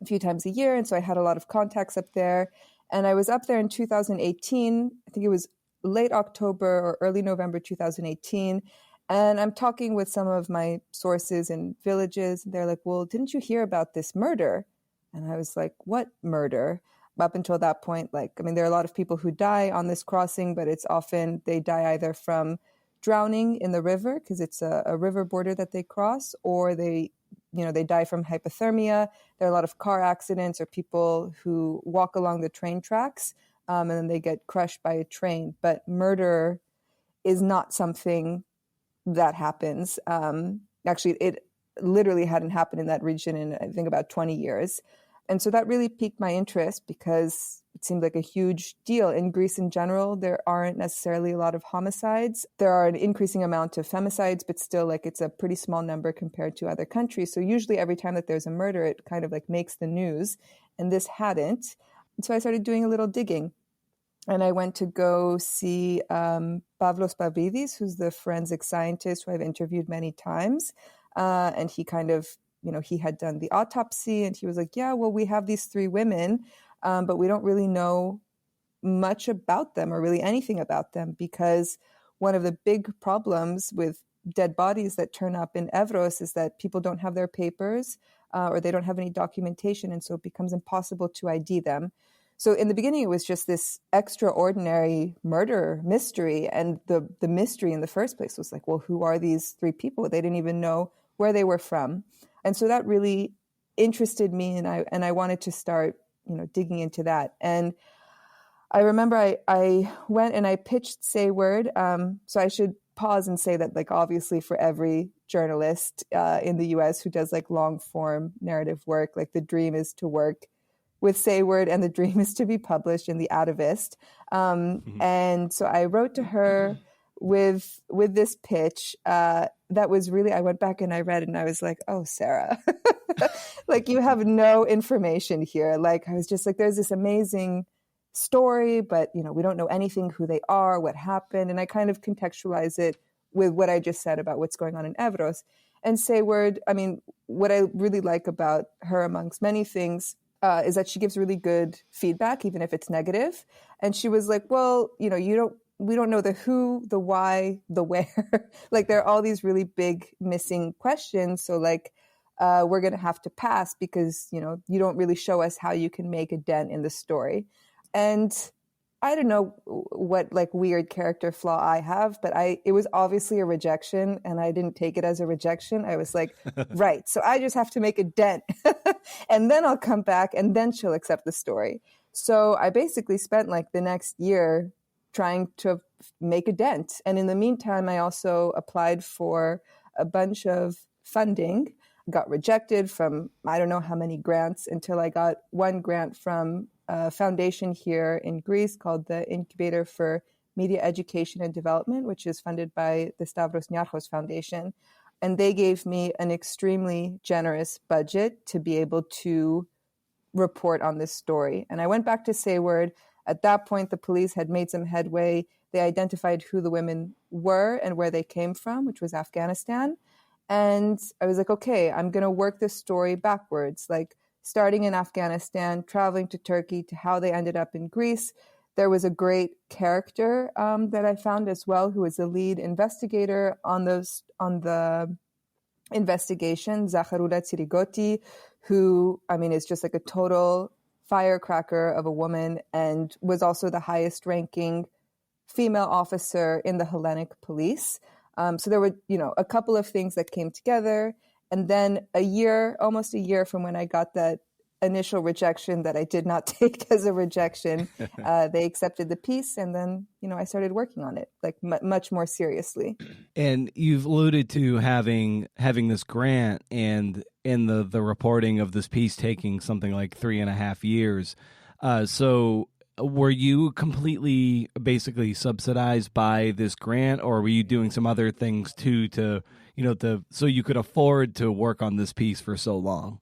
a few times a year. And so I had a lot of contacts up there. And I was up there in 2018. I think it was late October or early November 2018. And I'm talking with some of my sources in villages. And they're like, well, didn't you hear about this murder? And I was like, what murder? Up until that point, there are a lot of people who die on this crossing, but it's often they die either from drowning in the river, because it's a river border that they cross, or they die from hypothermia. There are a lot of car accidents or people who walk along the train tracks and then they get crushed by a train. But murder is not something that happens. Actually, it literally hadn't happened in that region in, I think, about 20 years. And so that really piqued my interest because it seemed like a huge deal. In Greece in general, there aren't necessarily a lot of homicides. There are an increasing amount of femicides, but still, it's a pretty small number compared to other countries. So usually every time that there's a murder, it kind of makes the news. And this hadn't. And so I started doing a little digging. And I went to go see Pavlos Pavlidis, who's the forensic scientist who I've interviewed many times. And he kind of, he had done the autopsy and he was like, yeah, well, we have these 3 women, but we don't really know much about them or really anything about them, because one of the big problems with dead bodies that turn up in Evros is that people don't have their papers or they don't have any documentation. And so it becomes impossible to ID them. So in the beginning, it was just this extraordinary murder mystery. And the mystery in the first place was like, well, who are these 3 people? They didn't even know where they were from. And so that really interested me. And I wanted to start, digging into that. And I remember I went and I pitched Say Word. So I should pause and say that, obviously for every journalist in the US who does long form narrative work, the dream is to work with Say Word, and the dream is to be published in The Atavist. And so I wrote to her with this pitch that was really, I went back and I read it and I was like, oh, Sarah, you have no information here. I was just there's this amazing story, but, we don't know anything, who they are, what happened. And I kind of contextualize it with what I just said about what's going on in Evros. And Say Word, what I really like about her, amongst many things, is that she gives really good feedback, even if it's negative. And she was like, well, we don't know the who, the why, the where. There are all these really big missing questions. So we're going to have to pass because, you don't really show us how you can make a dent in the story. And I don't know what weird character flaw I have, but it was obviously a rejection and I didn't take it as a rejection. I was like, right. So I just have to make a dent and then I'll come back and then she'll accept the story. So I basically spent the next year trying to make a dent. And in the meantime, I also applied for a bunch of funding, got rejected from I don't know how many grants, until I got one grant from a foundation here in Greece called the Incubator for Media Education and Development, which is funded by the Stavros Niarchos Foundation. and they gave me an extremely generous budget to be able to report on this story. And I went back to Sayward. At that point, the police had made some headway. They identified who the women were and where they came from, which was Afghanistan. And I was like, okay, I'm going to work this story backwards, like starting in Afghanistan, traveling to Turkey, to how they ended up in Greece. There was a great character that I found as well, who was the lead investigator on the investigation, Zakharula Tsirigoti, who, I mean, is just like a total firecracker of a woman and was also the highest ranking female officer in the Hellenic police. So there were, a couple of things that came together. And then almost a year from when I got that initial rejection that I did not take as a rejection, they accepted the piece. And then, I started working on it like much more seriously. And you've alluded to having this grant and in the reporting of this piece taking something like 3.5 years. So were you completely basically subsidized by this grant, or were you doing some other things too so you could afford to work on this piece for so long?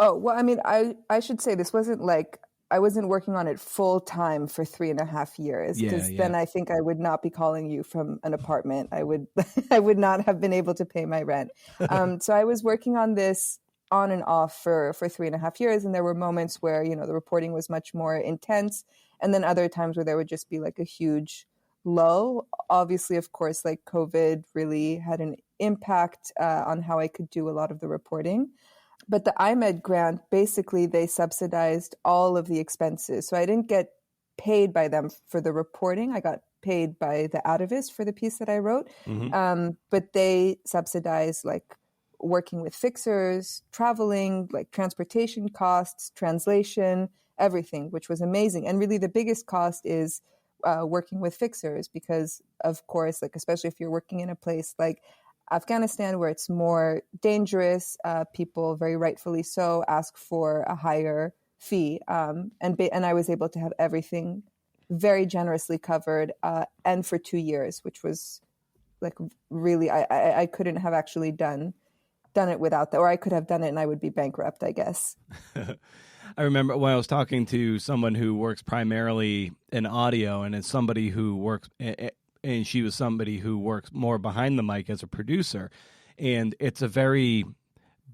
Oh, well, I mean, I should say this wasn't like I wasn't working on it full time for 3.5 years, because then I think I would not be calling you from an apartment. I would I would not have been able to pay my rent. So I was working on this on and off for 3.5 years. And there were moments where, the reporting was much more intense. And then other times where there would just be like a huge low. Obviously, of course, like COVID really had an impact on how I could do a lot of the reporting. But the IMED grant, basically, they subsidized all of the expenses. So I didn't get paid by them for the reporting. I got paid by the Atavist for the piece that I wrote. Mm-hmm. But they subsidized like working with fixers, traveling, like transportation costs, translation, everything, which was amazing. And really the biggest cost is working with fixers because, of course, like especially if you're working in a place like Afghanistan, where it's more dangerous, people, very rightfully so, ask for a higher fee. And I was able to have everything very generously covered, and for 2 years, which was like really, I couldn't have actually done it without that, or I could have done it and I would be bankrupt, I guess. I remember when I was talking to someone who works primarily in audio, and it's somebody who works, and she was somebody who works more behind the mic as a producer. And it's a very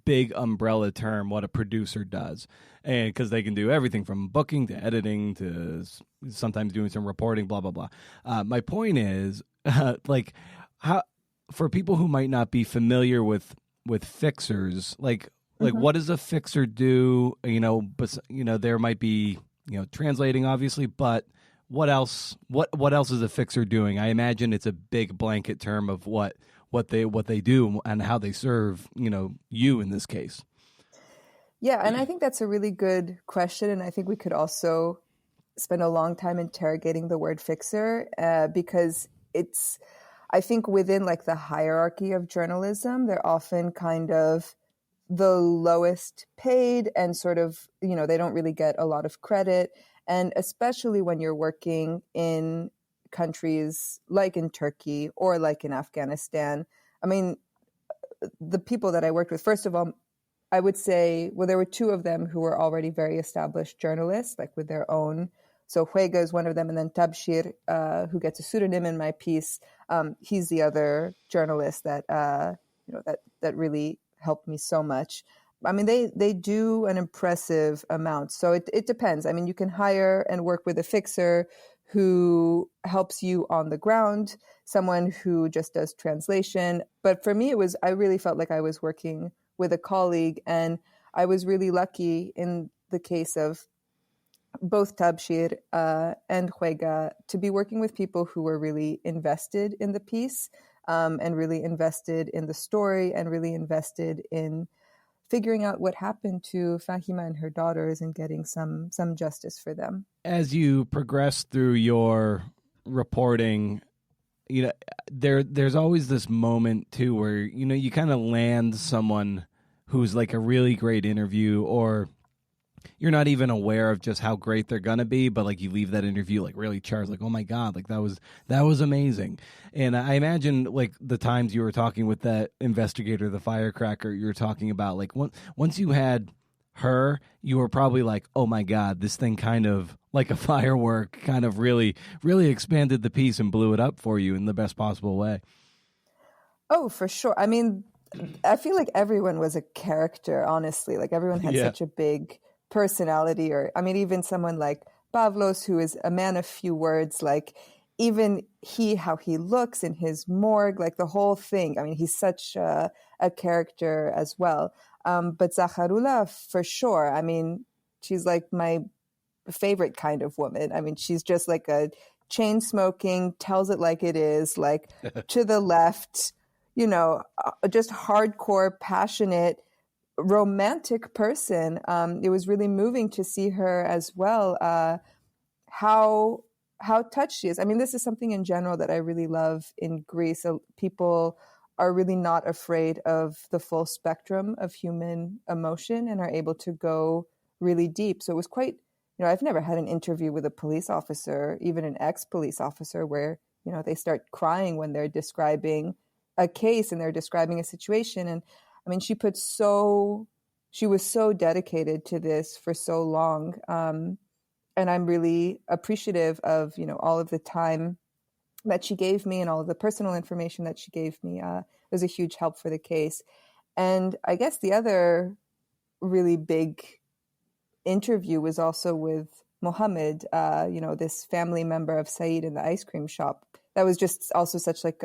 big umbrella term, what a producer does. And because they can do everything from booking to editing to sometimes doing some reporting, blah, blah, blah. My point is, how for people who might not be familiar with fixers, like Mm-hmm. what does a fixer do? But there might be translating, obviously, but what else? What else is a fixer doing? I imagine it's a big blanket term of what they do and how they serve you in this case. Yeah, and I think that's a really good question, and I think we could also spend a long time interrogating the word fixer because it's, I think within like the hierarchy of journalism, they're often kind of the lowest paid and sort of, they don't really get a lot of credit. And especially when you're working in countries like in Turkey or like in Afghanistan. I mean, the people that I worked with, first of all, I would say, well, there were two of them who were already very established journalists, like with their own. So Huega is one of them, and then Tabshir, who gets a pseudonym in my piece. He's the other journalist that that really helped me so much. I mean, they do an impressive amount. So it depends. I mean, you can hire and work with a fixer who helps you on the ground, someone who just does translation. But for me, I really felt like I was working with a colleague, and I was really lucky in the case of both Tabshir and Huega to be working with people who were really invested in the piece and really invested in the story and really invested in figuring out what happened to Fahima and her daughters and getting some justice for them. As you progress through your reporting, there's always this moment too where you kind of land someone who's like a really great interview, or you're not even aware of just how great they're gonna be, but like you leave that interview like really charged, like, oh my God, like that was amazing. And I imagine like the times you were talking with that investigator, the firecracker, you were talking about like once you had her, you were probably like, oh my God, this thing kind of like a firework kind of really, really expanded the piece and blew it up for you in the best possible way. Oh, for sure. I mean, I feel like everyone was a character, honestly. Like everyone had Yeah. such a big personality, or I mean, even someone like Pavlos, who is a man of few words, like even how he looks in his morgue, like the whole thing. I mean, he's such a character as well. But Zakharula, for sure. I mean, she's like my favorite kind of woman. I mean, she's just like a chain smoking, tells it like it is, like to the left, just hardcore, passionate, romantic person. It was really moving to see her as well. How touched she is. I mean, this is something in general that I really love in Greece. So people are really not afraid of the full spectrum of human emotion and are able to go really deep. So it was quite, I've never had an interview with a police officer, even an ex-police officer, where, they start crying when they're describing a case and they're describing a situation. And I mean, she was so dedicated to this for so long. And I'm really appreciative of, all of the time that she gave me and all of the personal information that she gave me. It was a huge help for the case. And I guess the other really big interview was also with Mohammed, this family member of Said in the ice cream shop. That was just also such like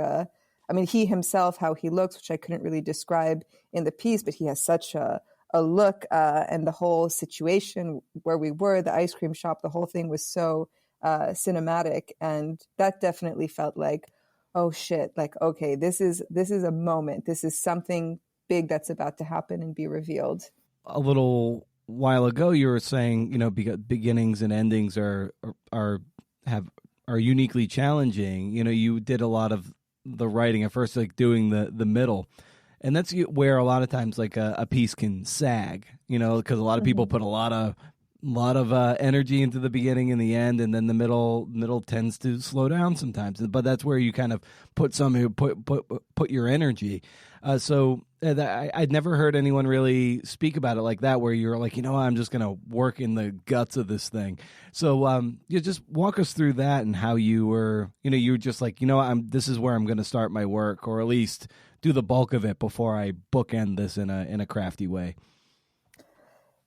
he himself, how he looks, which I couldn't really describe in the piece, but he has such a look, and the whole situation where we were, the ice cream shop, the whole thing was so cinematic. And that definitely felt like, oh shit, like, okay, this is a moment. This is something big that's about to happen and be revealed. A little while ago, you were saying, beginnings and endings are uniquely challenging. You did a lot of the writing at first, like doing the middle, and that's where a lot of times like a piece can sag, because a lot of people put a lot of energy into the beginning and the end, and then the middle tends to slow down sometimes. But that's where you kind of put your energy. I'd never heard anyone really speak about it like that, where you're like, I'm just going to work in the guts of this thing. So you just walk us through that and how you were, you were just like, this is where I'm going to start my work, or at least do the bulk of it before I bookend this in a crafty way.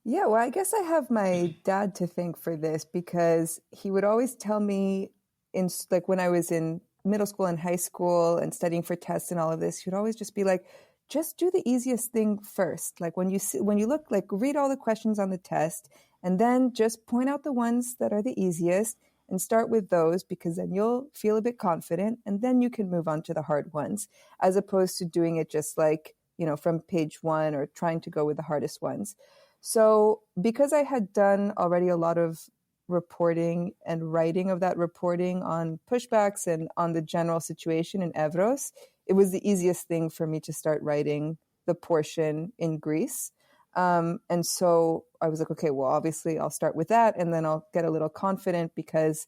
Yeah, well, I guess I have my dad to thank for this, because he would always tell me when I was in middle school and high school and studying for tests and all of this, he would always just be like, just do the easiest thing first. Like when you look, like read all the questions on the test and then just point out the ones that are the easiest and start with those, because then you'll feel a bit confident and then you can move on to the hard ones, as opposed to doing it just like, from page one or trying to go with the hardest ones. So because I had done already a lot of reporting and writing of that reporting on pushbacks and on the general situation in Evros, it was the easiest thing for me to start writing the portion in Greece. And so I was like, okay, well, obviously I'll start with that and then I'll get a little confident, because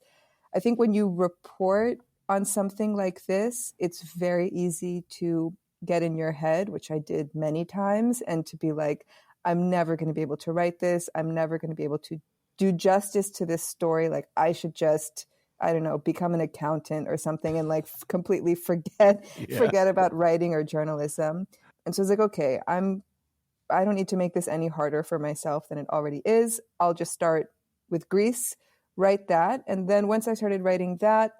I think when you report on something like this, it's very easy to get in your head, which I did many times, and to be like, I'm never going to be able to write this. I'm never going to be able to do justice to this story. Like I should just, I don't know, become an accountant or something and like completely forget about writing or journalism. And so I was like, okay, I don't need to make this any harder for myself than it already is. I'll just start with Greece, write that. And then once I started writing that,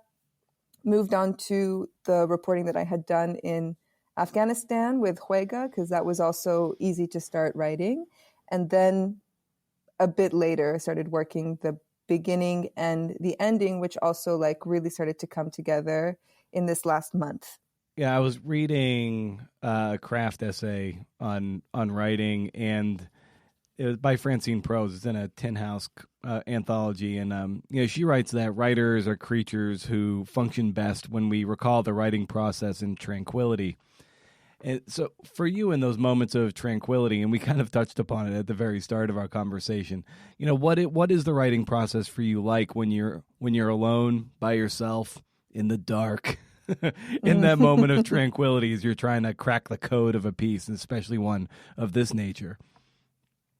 moved on to the reporting that I had done in Afghanistan with Huega, because that was also easy to start writing. And then a bit later, I started working the beginning and the ending, which also like really started to come together in this last month. Yeah, I was reading a craft essay on writing, and it was by Francine Prose. It's in a Tin House anthology, and she writes that writers are creatures who function best when we recall the writing process in tranquility. And so for you in those moments of tranquility, and we kind of touched upon it at the very start of our conversation, what is the writing process for you like when you're alone by yourself in the dark, in that moment of tranquility as you're trying to crack the code of a piece, and especially one of this nature?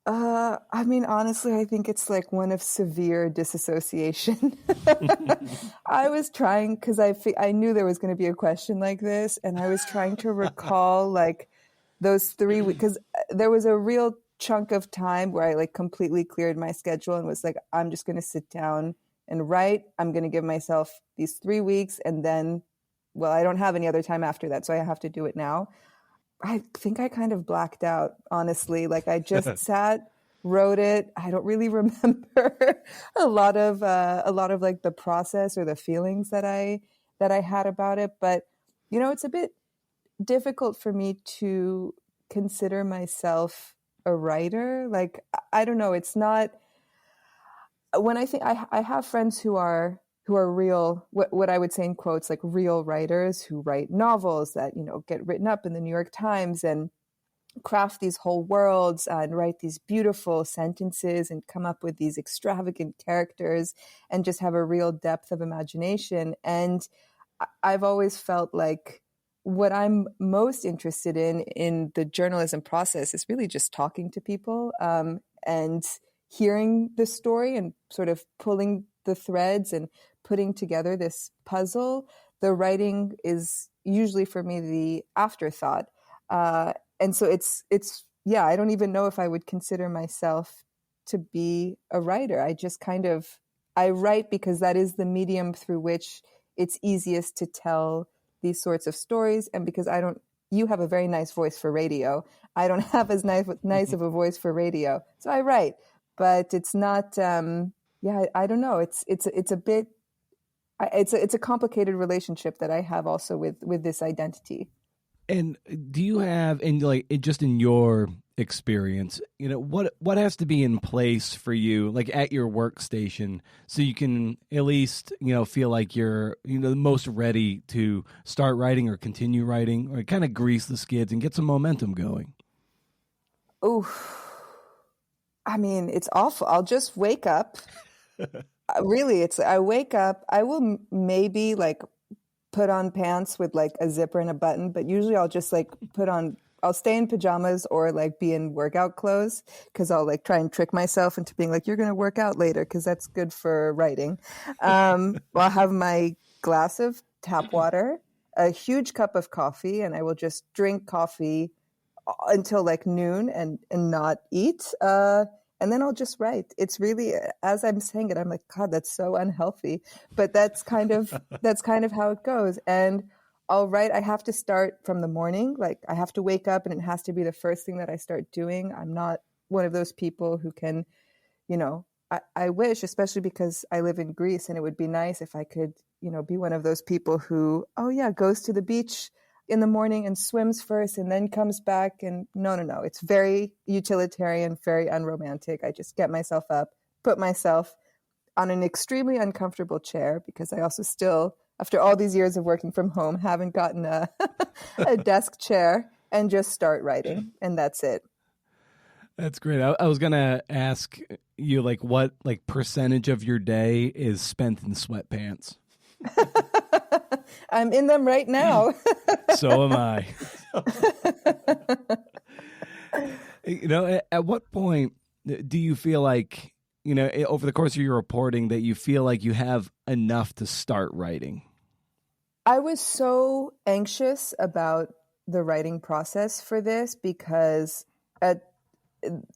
I mean, honestly, I think it's like one of severe disassociation. I was trying because I knew there was going to be a question like this, and I was trying to recall like those 3 weeks, because there was a real chunk of time where I like completely cleared my schedule and was like, I'm just going to sit down and write. I'm going to give myself these 3 weeks, and then, well, I don't have any other time after that, so I have to do it now. I think I kind of blacked out, honestly. Like I just sat, wrote it. I don't really remember a lot of like the process or the feelings that I had about it. But it's a bit difficult for me to consider myself a writer. Like I don't know. It's not, when I think I have friends who are real, what I would say in quotes, like real writers who write novels that, get written up in the New York Times and craft these whole worlds and write these beautiful sentences and come up with these extravagant characters and just have a real depth of imagination. And I've always felt like what I'm most interested in the journalism process is really just talking to people, and hearing the story and sort of pulling the threads and putting together this puzzle. The writing is usually for me the afterthought. And so it's yeah, I don't even know if I would consider myself to be a writer. I write because that is the medium through which it's easiest to tell these sorts of stories. And because you have a very nice voice for radio. I don't have as nice of a voice for radio. So I write, but it's not, I don't know. It's a bit, it's a complicated relationship that I have also with this identity. And do you have, just in your experience, what has to be in place for you, like at your workstation, so you can at least, feel like you're, the most ready to start writing or continue writing, or kind of grease the skids and get some momentum going? Oh, I mean, it's awful. I'll just wake up. Really, I wake up, I will maybe like put on pants with like a zipper and a button, but usually I'll just like I'll stay in pajamas or like be in workout clothes, because I'll like try and trick myself into being like, you're going to work out later because that's good for writing. I'll have my glass of tap water, a huge cup of coffee, and I will just drink coffee until like noon and not eat. And then I'll just write. It's really, as I'm saying it, I'm like, God, that's so unhealthy. But that's kind of how it goes. And I'll write. I have to start from the morning. Like I have to wake up and it has to be the first thing that I start doing. I'm not one of those people who can, I wish, especially because I live in Greece, and it would be nice if I could, be one of those people who, goes to the beach in the morning and swims first and then comes back. And no. It's very utilitarian, very unromantic. I just get myself up, put myself on an extremely uncomfortable chair, because I also still, after all these years of working from home, haven't gotten a desk chair, and just start writing. And that's it. That's great. I was going to ask you, like, what percentage of your day is spent in sweatpants? I'm in them right now. So am I. At what point do you feel like, over the course of your reporting, that you feel like you have enough to start writing? I was so anxious about the writing process for this, because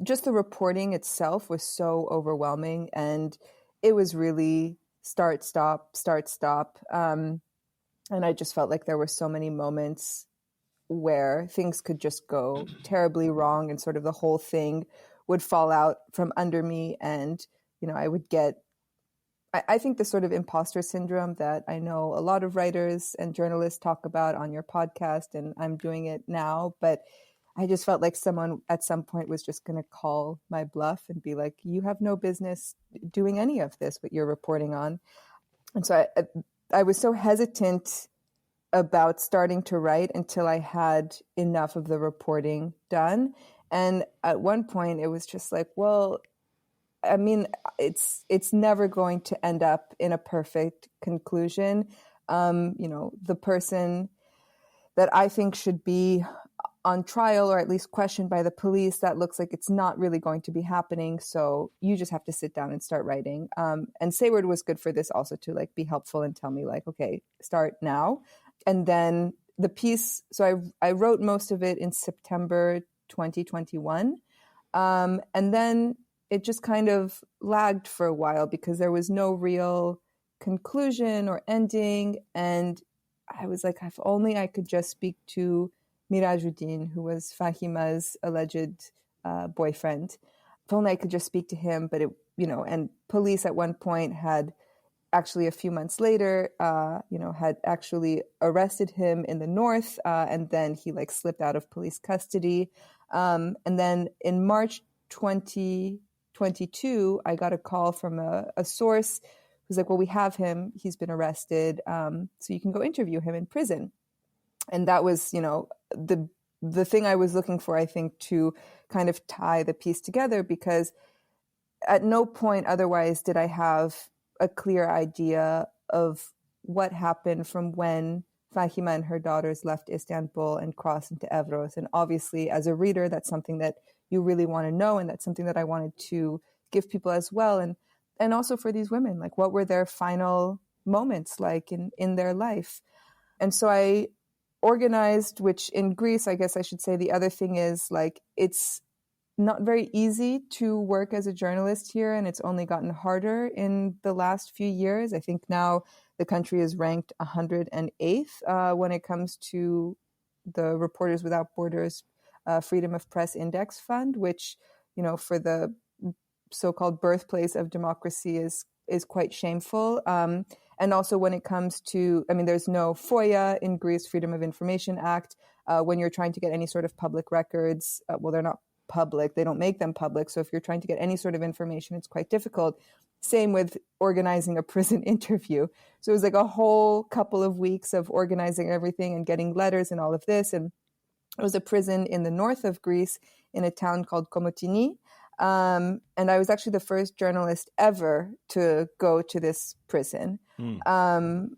just the reporting itself was so overwhelming, and it was really start, stop. And I just felt like there were so many moments where things could just go terribly wrong, and sort of the whole thing would fall out from under me. And, I would get, I think the sort of imposter syndrome that I know a lot of writers and journalists talk about on your podcast, and I'm doing it now, but I just felt like someone at some point was just going to call my bluff and be like, you have no business doing any of this, what you're reporting on. And so I was so hesitant about starting to write until I had enough of the reporting done. And at one point it was just like, well, I mean, it's never going to end up in a perfect conclusion. The person that I think should be on trial or at least questioned by the police, that looks like it's not really going to be happening. So you just have to sit down and start writing. And Sayward was good for this also, to like be helpful and tell me like, okay, start now. And then the piece, so I wrote most of it in September 2021. And then it just kind of lagged for a while because there was no real conclusion or ending. And I was like, if only I could just speak to Mirajuddin, who was Fahima's alleged boyfriend. If only I could just speak to him. But and police at one point had actually a few months later, had actually arrested him in the north, and then he like slipped out of police custody. And then in March 2022, I got a call from a source who's like, well, we have him. He's been arrested. So you can go interview him in prison. And that was, the thing I was looking for, I think, to kind of tie the piece together, because at no point otherwise did I have a clear idea of what happened from when Fahima and her daughters left Istanbul and crossed into Evros. And obviously, as a reader, that's something that you really want to know, and that's something that I wanted to give people as well. And also for these women, like, what were their final moments like in their life? And so I organized, which in Greece, I guess I should say, the other thing is like, it's not very easy to work as a journalist here, and it's only gotten harder in the last few years. I think now the country is ranked 108th when it comes to the Reporters Without Borders Freedom of Press Index Fund, which, for the so-called birthplace of democracy is quite shameful. And also when it comes to, there's no FOIA in Greece, Freedom of Information Act. When you're trying to get any sort of public records, they're not public, they don't make them public. So if you're trying to get any sort of information, it's quite difficult. Same with organizing a prison interview. So it was like a whole couple of weeks of organizing everything and getting letters and all of this. And it was a prison in the north of Greece in a town called Komotini. And I was actually the first journalist ever to go to this prison. And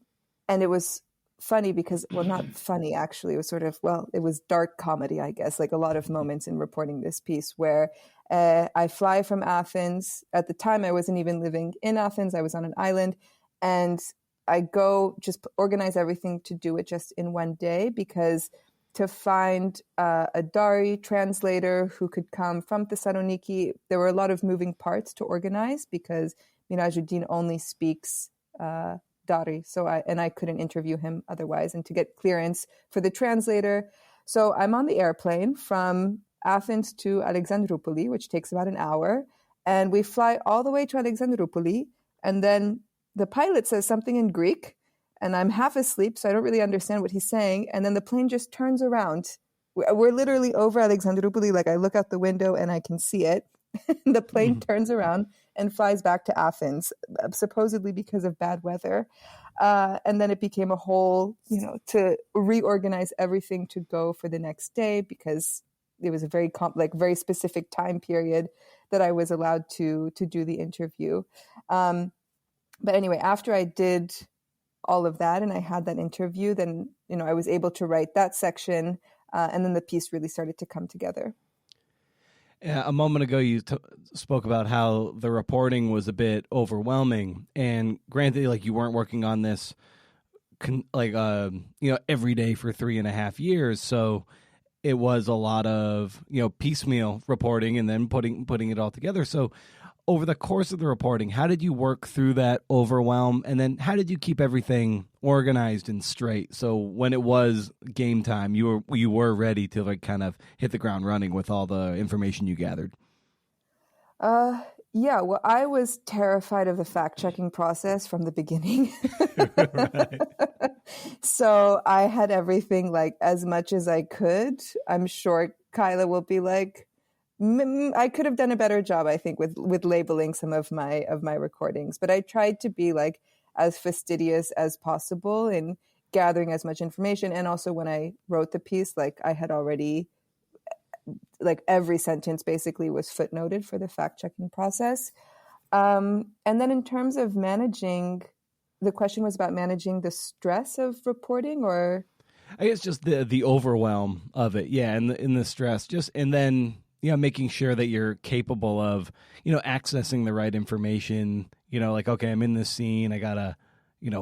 it was funny because, well, not funny, actually. It was sort of, it was dark comedy, I guess, like a lot of moments in reporting this piece where I fly from Athens. At the time, I wasn't even living in Athens. I was on an island. And I go just organize everything to do it just in one day, because to find a Dari translator who could come from Thessaloniki, there were a lot of moving parts to organize because Mirajuddin only speaks Dari. So I couldn't interview him otherwise, and to get clearance for the translator. So I'm on the airplane from Athens to Alexandroupoli, which takes about an hour. And we fly all the way to Alexandroupoli. And then the pilot says something in Greek, and I'm half asleep, so I don't really understand what he's saying. And then the plane just turns around. We're literally over Alexandroupoli. Like, I look out the window and I can see it. The plane turns around and flies back to Athens, supposedly because of bad weather. And then it became a whole, to reorganize everything to go for the next day, because it was a very very specific time period that I was allowed to do the interview. But anyway, after I did all of that and I had that interview, then, I was able to write that section. And then the piece really started to come together. A moment ago, you spoke about how the reporting was a bit overwhelming, and granted, like, you weren't working on this, every day for 3.5 years. So it was a lot of, piecemeal reporting and then putting it all together. So over the course of the reporting, how did you work through that overwhelm? And then how did you keep everything organized and straight? So when it was game time, you were ready to like kind of hit the ground running with all the information you gathered. Yeah, well, I was terrified of the fact-checking process from the beginning. So I had everything like as much as I could. I'm sure Kyla will be like, I could have done a better job, I think, with labeling some of my recordings, but I tried to be like as fastidious as possible in gathering as much information. And also when I wrote the piece, like I had already, like every sentence basically was footnoted for the fact-checking process. And then in terms of managing, the question was about managing the stress of reporting, or? I guess just the overwhelm of it, yeah, and the stress, just and then making sure that you're capable of accessing the right information. Like, okay, I'm in this scene, I gotta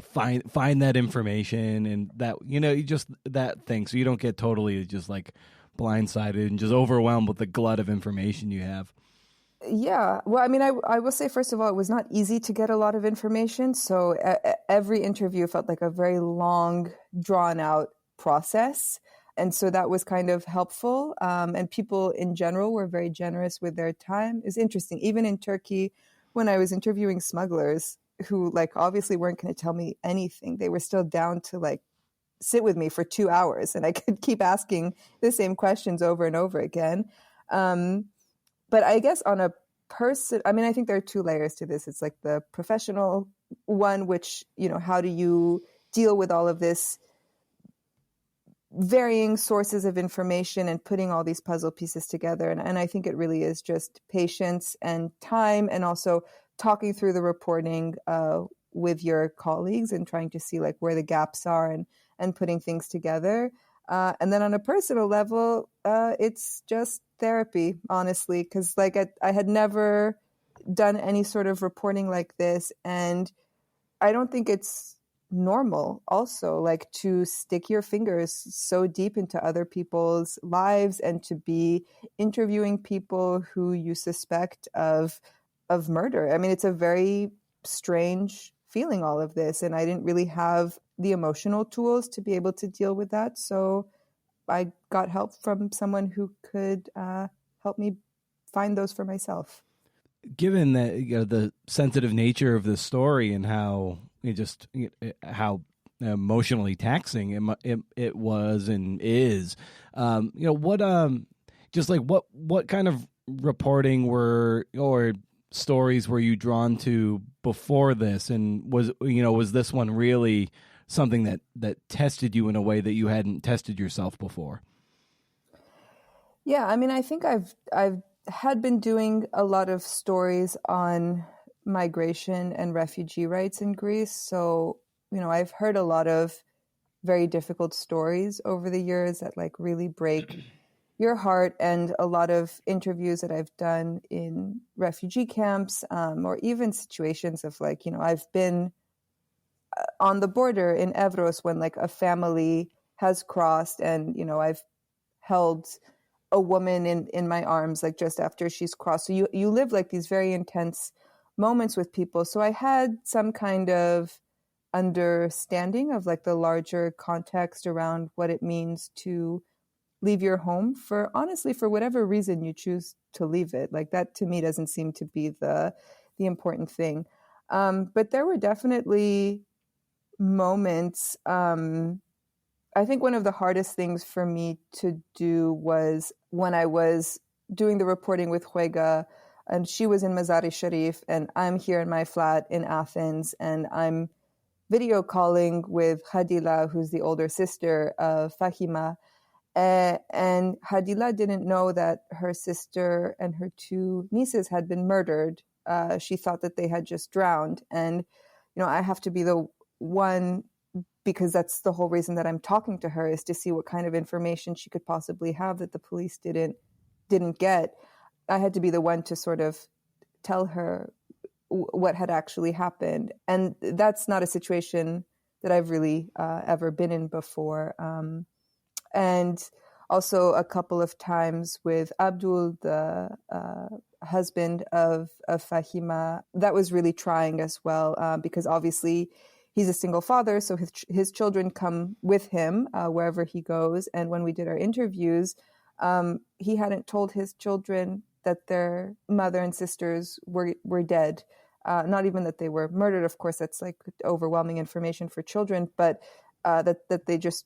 find that information, and that you just that thing, so you don't get totally just like blindsided and just overwhelmed with the glut of information you have. Yeah. Well, I mean, I will say, first of all, it was not easy to get a lot of information. So every interview felt like a very long, drawn out process. And so that was kind of helpful. And people in general were very generous with their time. It's interesting. Even in Turkey, when I was interviewing smugglers who like obviously weren't going to tell me anything, they were still down to like sit with me for 2 hours, and I could keep asking the same questions over and over again. But I guess on a person, I mean, I think there are two layers to this. It's like the professional one, which, how do you deal with all of this varying sources of information and putting all these puzzle pieces together. And I think it really is just patience and time, and also talking through the reporting with your colleagues and trying to see like where the gaps are and putting things together. And then on a personal level, it's just therapy, honestly, because like I had never done any sort of reporting like this. And I don't think it's normal also, like to stick your fingers so deep into other people's lives and to be interviewing people who you suspect of murder. I mean, it's a very strange feeling, all of this. And I didn't really have the emotional tools to be able to deal with that. So I got help from someone who could help me find those for myself. Given that the sensitive nature of the story and how how emotionally taxing it was and is, what kind of reporting or stories were you drawn to before this, and was this one really something that tested you in a way that you hadn't tested yourself before? Yeah, I mean, I think I've had been doing a lot of stories on migration and refugee rights in Greece. So, I've heard a lot of very difficult stories over the years that like really break your heart, and a lot of interviews that I've done in refugee camps, or even situations of like, I've been on the border in Evros when like a family has crossed, and I've held a woman in my arms like just after she's crossed. So you live like these very intense moments with people. So I had some kind of understanding of like the larger context around what it means to leave your home for whatever reason you choose to leave it. Like that to me doesn't seem to be the important thing. But there were definitely moments. I think one of the hardest things for me to do was when I was doing the reporting with Huega, and she was in Mazar-i Sharif, and I'm here in my flat in Athens, and I'm video calling with Hadila, who's the older sister of Fahima. And Hadila didn't know that her sister and her two nieces had been murdered. She thought that they had just drowned. And, I have to be the one, because that's the whole reason that I'm talking to her, is to see what kind of information she could possibly have that the police didn't get. I had to be the one to sort of tell her what had actually happened. And that's not a situation that I've really ever been in before. And also a couple of times with Abdul, the husband of Fahima, that was really trying as well, because obviously he's a single father, so his children come with him wherever he goes. And when we did our interviews, he hadn't told his children that their mother and sisters were dead. Not even that they were murdered. Of course, that's like overwhelming information for children, but that they just,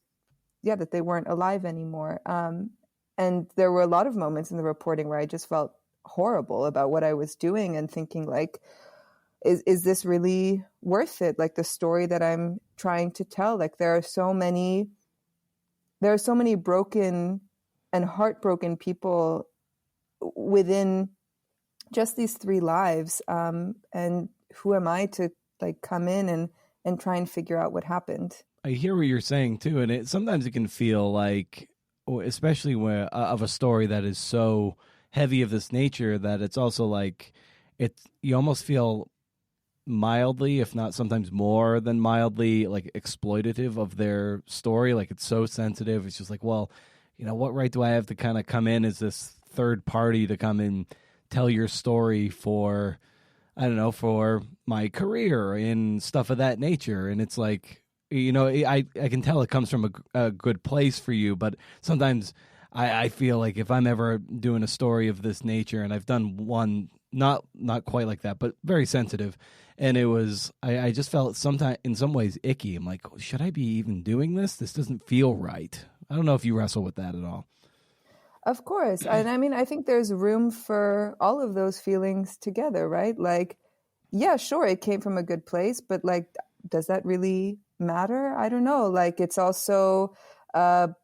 that they weren't alive anymore. And there were a lot of moments in the reporting where I just felt horrible about what I was doing and thinking like, is this really worth it? Like the story that I'm trying to tell, like there are so many broken and heartbroken people within just these 3 lives. And who am I to like come in and try and figure out what happened? I hear what you're saying too, and sometimes it can feel like, especially where of a story that is so heavy of this nature, that it's also like you almost feel mildly, if not sometimes more than mildly, like exploitative of their story. Like it's so sensitive. It's just like, well, what right do I have to kind of come in as this third party to come and tell your story for, I don't know, for my career and stuff of that nature? And it's like, I can tell it comes from a good place for you, but sometimes I feel like if I'm ever doing a story of this nature, and I've done one not quite like that, but very sensitive, and it was, I just felt sometimes in some ways icky. I'm like, should I be even doing this? This doesn't feel right. I don't know if you wrestle with that at all. Of course. And I mean, I think there's room for all of those feelings together, right? Like, yeah, sure, it came from a good place, but like, does that really matter? I don't know. Like, it's also, there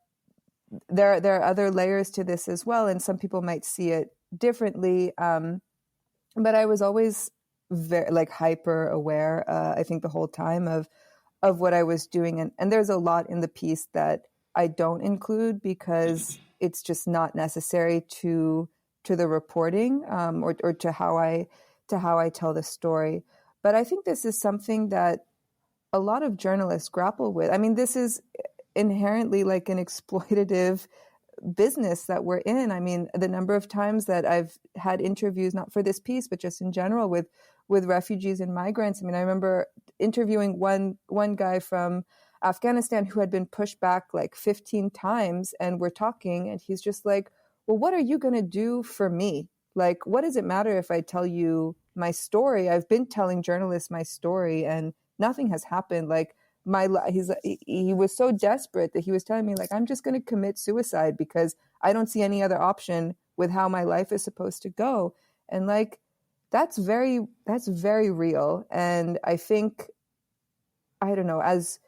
are other layers to this as well, and some people might see it differently. But I was always very like hyper aware, I think the whole time of what I was doing. And there's a lot in the piece that I don't include because it's just not necessary to the reporting, or to how I tell the story. But I think this is something that a lot of journalists grapple with. I mean, this is inherently like an exploitative business that we're in. I mean, the number of times that I've had interviews, not for this piece, but just in general with refugees and migrants. I mean, I remember interviewing one guy from Afghanistan who had been pushed back like 15 times, and we're talking, and he's just like, well, what are you going to do for me? Like, what does it matter if I tell you my story? I've been telling journalists my story and nothing has happened. Like, he was so desperate that he was telling me, like, I'm just going to commit suicide because I don't see any other option with how my life is supposed to go. And like, that's very real. And I think, I don't know, as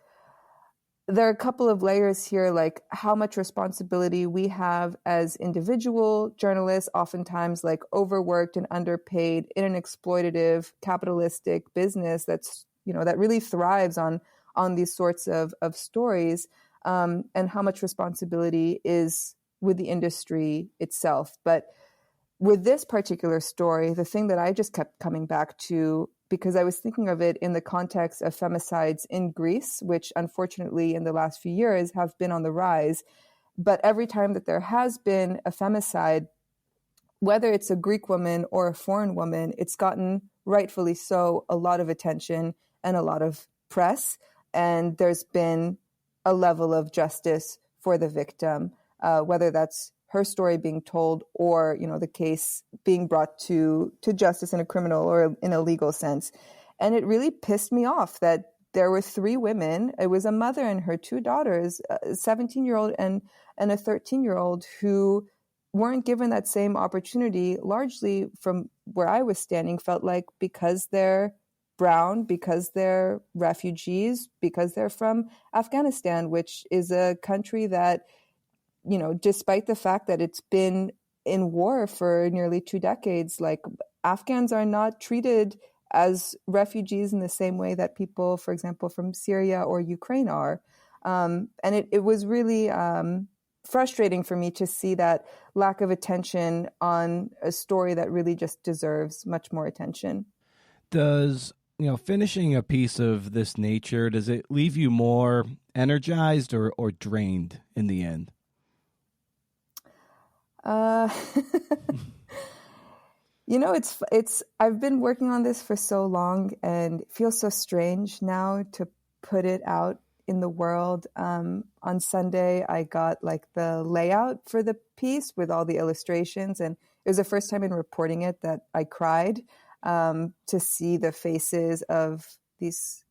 there are a couple of layers here, like how much responsibility we have as individual journalists, oftentimes like overworked and underpaid in an exploitative capitalistic business that's, that really thrives on these sorts of stories, and how much responsibility is with the industry itself. But with this particular story, the thing that I just kept coming back to, because I was thinking of it in the context of femicides in Greece, which unfortunately in the last few years have been on the rise. But every time that there has been a femicide, whether it's a Greek woman or a foreign woman, it's gotten, rightfully so, a lot of attention and a lot of press. And there's been a level of justice for the victim, whether that's her story being told or, the case being brought to justice in a criminal or in a legal sense. And it really pissed me off that there were 3 women. It was a mother and her 2 daughters, a 17-year-old and a 13-year-old, who weren't given that same opportunity, largely from where I was standing, felt like because they're brown, because they're refugees, because they're from Afghanistan, which is a country that, despite the fact that it's been in war for nearly 2 decades, like Afghans are not treated as refugees in the same way that people, for example, from Syria or Ukraine are. And it was really frustrating for me to see that lack of attention on a story that really just deserves much more attention. Does, finishing a piece of this nature, does it leave you more energized or drained in the end? It's I've been working on this for so long, and it feels so strange now to put it out in the world. On Sunday, I got like the layout for the piece with all the illustrations, and it was the first time in reporting it that I cried, to see the faces of these.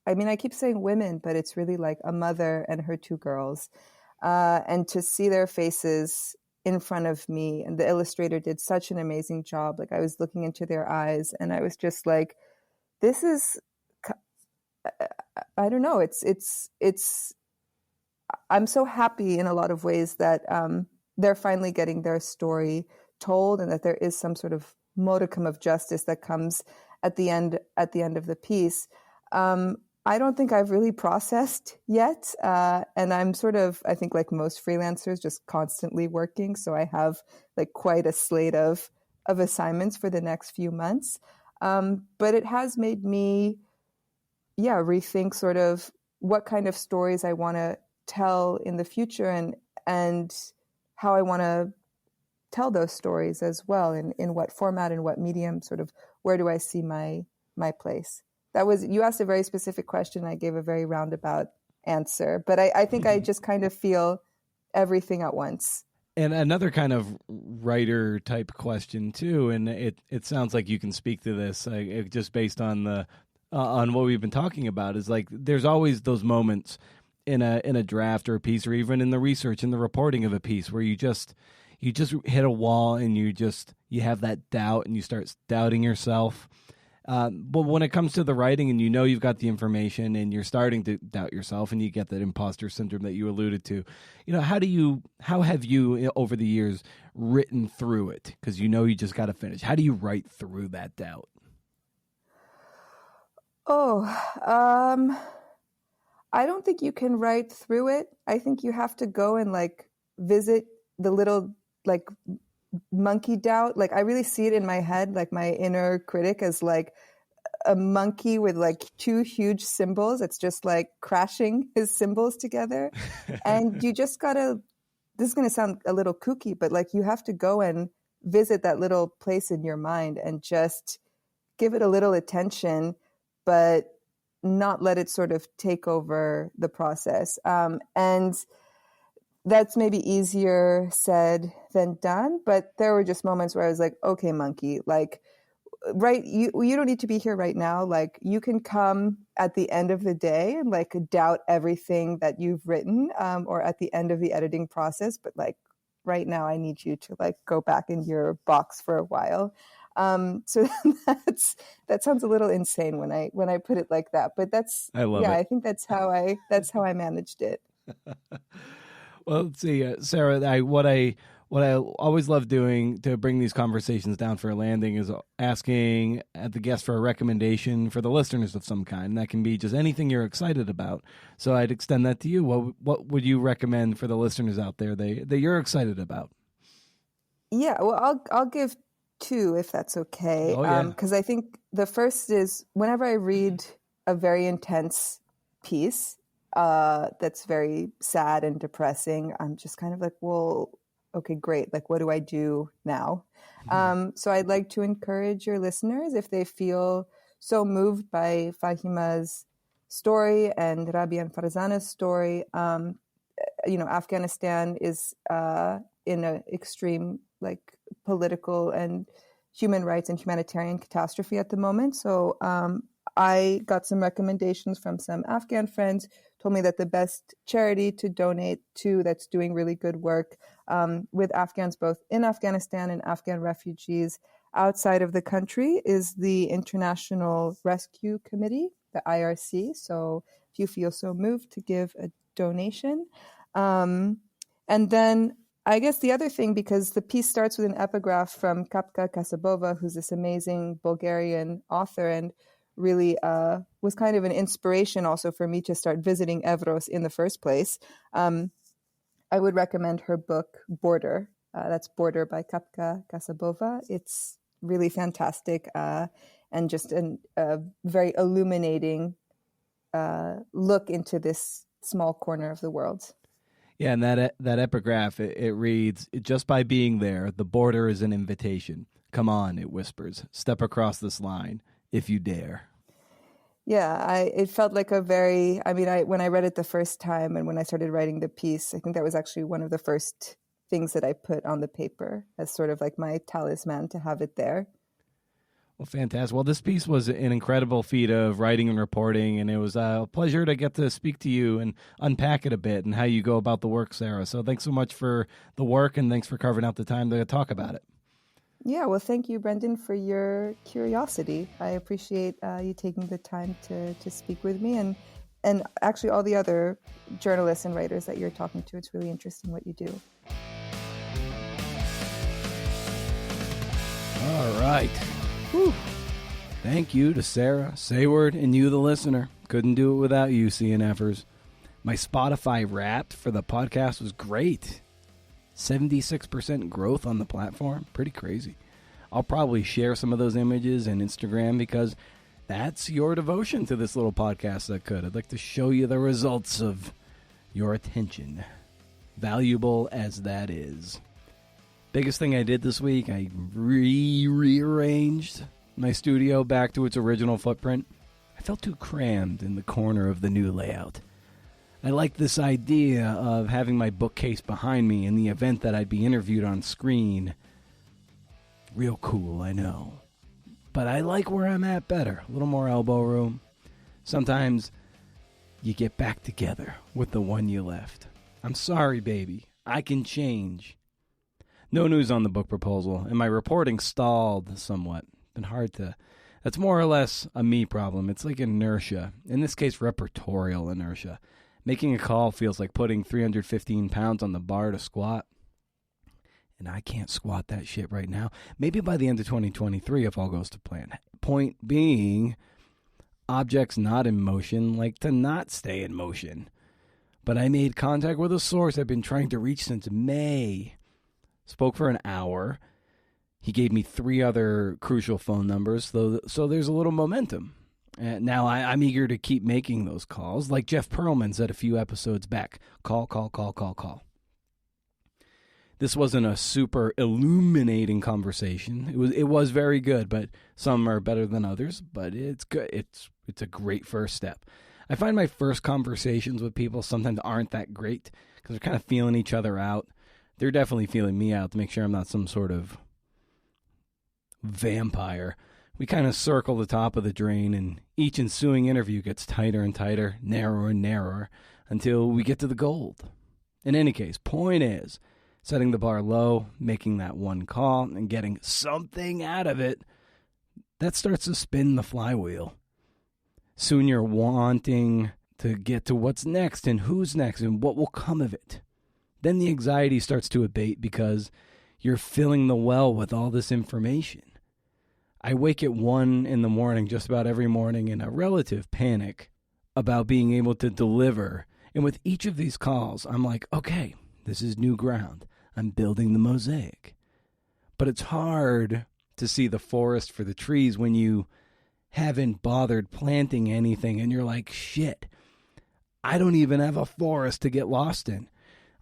I mean, I keep saying women, but it's really like a mother and her 2 girls, and to see their faces in front of me. And the illustrator did such an amazing job. Like, I was looking into their eyes and I was just like, this is, I don't know. I'm so happy in a lot of ways that they're finally getting their story told, and that there is some sort of modicum of justice that comes at the end of the piece. I don't think I've really processed yet, and I'm sort of, I think, like most freelancers, just constantly working. So I have like quite a slate of assignments for the next few months. But it has made me, rethink sort of what kind of stories I want to tell in the future, and how I want to tell those stories as well, in what format and what medium, sort of where do I see my place. That was, you asked a very specific question. I gave a very roundabout answer, but I think I just kind of feel everything at once. And another kind of writer type question too, and it sounds like you can speak to this just based on the on what we've been talking about, is like there's always those moments in a draft or a piece, or even in the research and the reporting of a piece, where you just hit a wall, and you have that doubt, and you start doubting yourself. But when it comes to the writing, and you've got the information, and you're starting to doubt yourself, and you get that imposter syndrome that you alluded to, how have you over the years written through it? Because you just got to finish. How do you write through that doubt? I don't think you can write through it. I think you have to go and like visit the little like monkey doubt. Like I really see it in my head, like my inner critic as like a monkey with like two huge cymbals. It's just like crashing his cymbals together. And you just gotta, this is going to sound a little kooky, but like you have to go and visit that little place in your mind and just give it a little attention, but not let it sort of take over the process. And that's maybe easier said than done, but there were just moments where I was like, okay, monkey, like, right, you don't need to be here right now. Like you can come at the end of the day and like doubt everything that you've written, or at the end of the editing process. But like right now I need you to like go back in your box for a while. So that sounds a little insane when I put it like that, but I love it. I think that's how I managed it. Well, let's see, Sarah, what I always love doing to bring these conversations down for a landing is asking the guest for a recommendation for the listeners of some kind. And that can be just anything you're excited about. So I'd extend that to you. What would you recommend for the listeners out there that you're excited about? Yeah, well, I'll give two, if that's okay. Oh, yeah. Because I think the first is whenever I read a very intense piece that's very sad and depressing, I'm just kind of like, well, okay, great. Like, what do I do now? So I'd like to encourage your listeners, if they feel so moved by Fahima's story and Rabia and Farzana's story, Afghanistan is in an extreme like political and human rights and humanitarian catastrophe at the moment. So I got some recommendations from some Afghan friends, told me that the best charity to donate to that's doing really good work with Afghans both in Afghanistan and Afghan refugees outside of the country is the International Rescue Committee, the IRC. So if you feel so moved to give a donation. And then I guess the other thing, because the piece starts with an epigraph from Kapka Kasabova, who's this amazing Bulgarian author, and really was kind of an inspiration also for me to start visiting Evros in the first place. I would recommend her book, Border. That's Border by Kapka Kasabova. It's really fantastic and just a very illuminating look into this small corner of the world. Yeah, and that epigraph, it reads, just by being there, the border is an invitation. Come on, it whispers. Step across this line, if you dare. Yeah, it felt like when I read it the first time and when I started writing the piece, I think that was actually one of the first things that I put on the paper as sort of like my talisman to have it there. Well, fantastic. Well, this piece was an incredible feat of writing and reporting, and it was a pleasure to get to speak to you and unpack it a bit and how you go about the work, Sarah. So thanks so much for the work, and thanks for carving out the time to talk about it. Yeah, well, thank you, Brendan, for your curiosity. I appreciate you taking the time to speak with me, and actually all the other journalists and writers that you're talking to. It's really interesting what you do. All right. Whew. Thank you to Sarah, Sayward, and you, the listener. Couldn't do it without you, CNFers. My Spotify Wrapped for the podcast was great. 76% growth on the platform. Pretty crazy. I'll probably share some of those images on Instagram because that's your devotion to this little podcast that could. I'd like to show you the results of your attention, valuable as that is. Biggest thing I did this week, I rearranged my studio back to its original footprint. I felt too crammed in the corner of the new layout. I liked this idea of having my bookcase behind me in the event that I'd be interviewed on screen. Real cool, I know. But I like where I'm at better. A little more elbow room. Sometimes you get back together with the one you left. I'm sorry, baby. I can change. No news on the book proposal, and my reporting stalled somewhat. Been hard to... That's more or less a me problem. It's like inertia. In this case, repertorial inertia. Making a call feels like putting 315 pounds on the bar to squat. And I can't squat that shit right now. Maybe by the end of 2023 if all goes to plan. Point being, objects not in motion like to not stay in motion. But I made contact with a source I've been trying to reach since May. Spoke for an hour. He gave me 3 other crucial phone numbers, so there's a little momentum. Now I'm eager to keep making those calls, like Jeff Pearlman said a few episodes back. Call. This wasn't a super illuminating conversation. It was very good, but some are better than others. But it's good. It's a great first step. I find my first conversations with people sometimes aren't that great because they're kind of feeling each other out. They're definitely feeling me out to make sure I'm not some sort of vampire. We kind of circle the top of the drain, and each ensuing interview gets tighter and tighter, narrower and narrower, until we get to the gold. In any case, point is, setting the bar low, making that one call, and getting something out of it, that starts to spin the flywheel. Soon you're wanting to get to what's next, and who's next, and what will come of it. Then the anxiety starts to abate because you're filling the well with all this information. I wake at 1 in the morning just about every morning in a relative panic about being able to deliver. And with each of these calls, I'm like, okay, this is new ground. I'm building the mosaic. But it's hard to see the forest for the trees when you haven't bothered planting anything and you're like, shit, I don't even have a forest to get lost in.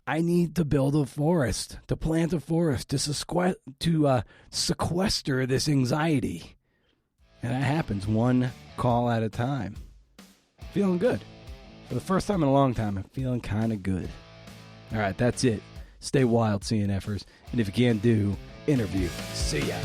I need to build a forest, to plant a forest, to sequester this anxiety. And that happens one call at a time. Feeling good. For the first time in a long time, I'm feeling kind of good. All right, that's it. Stay wild, CNFers. And if you can't do, interview. See ya.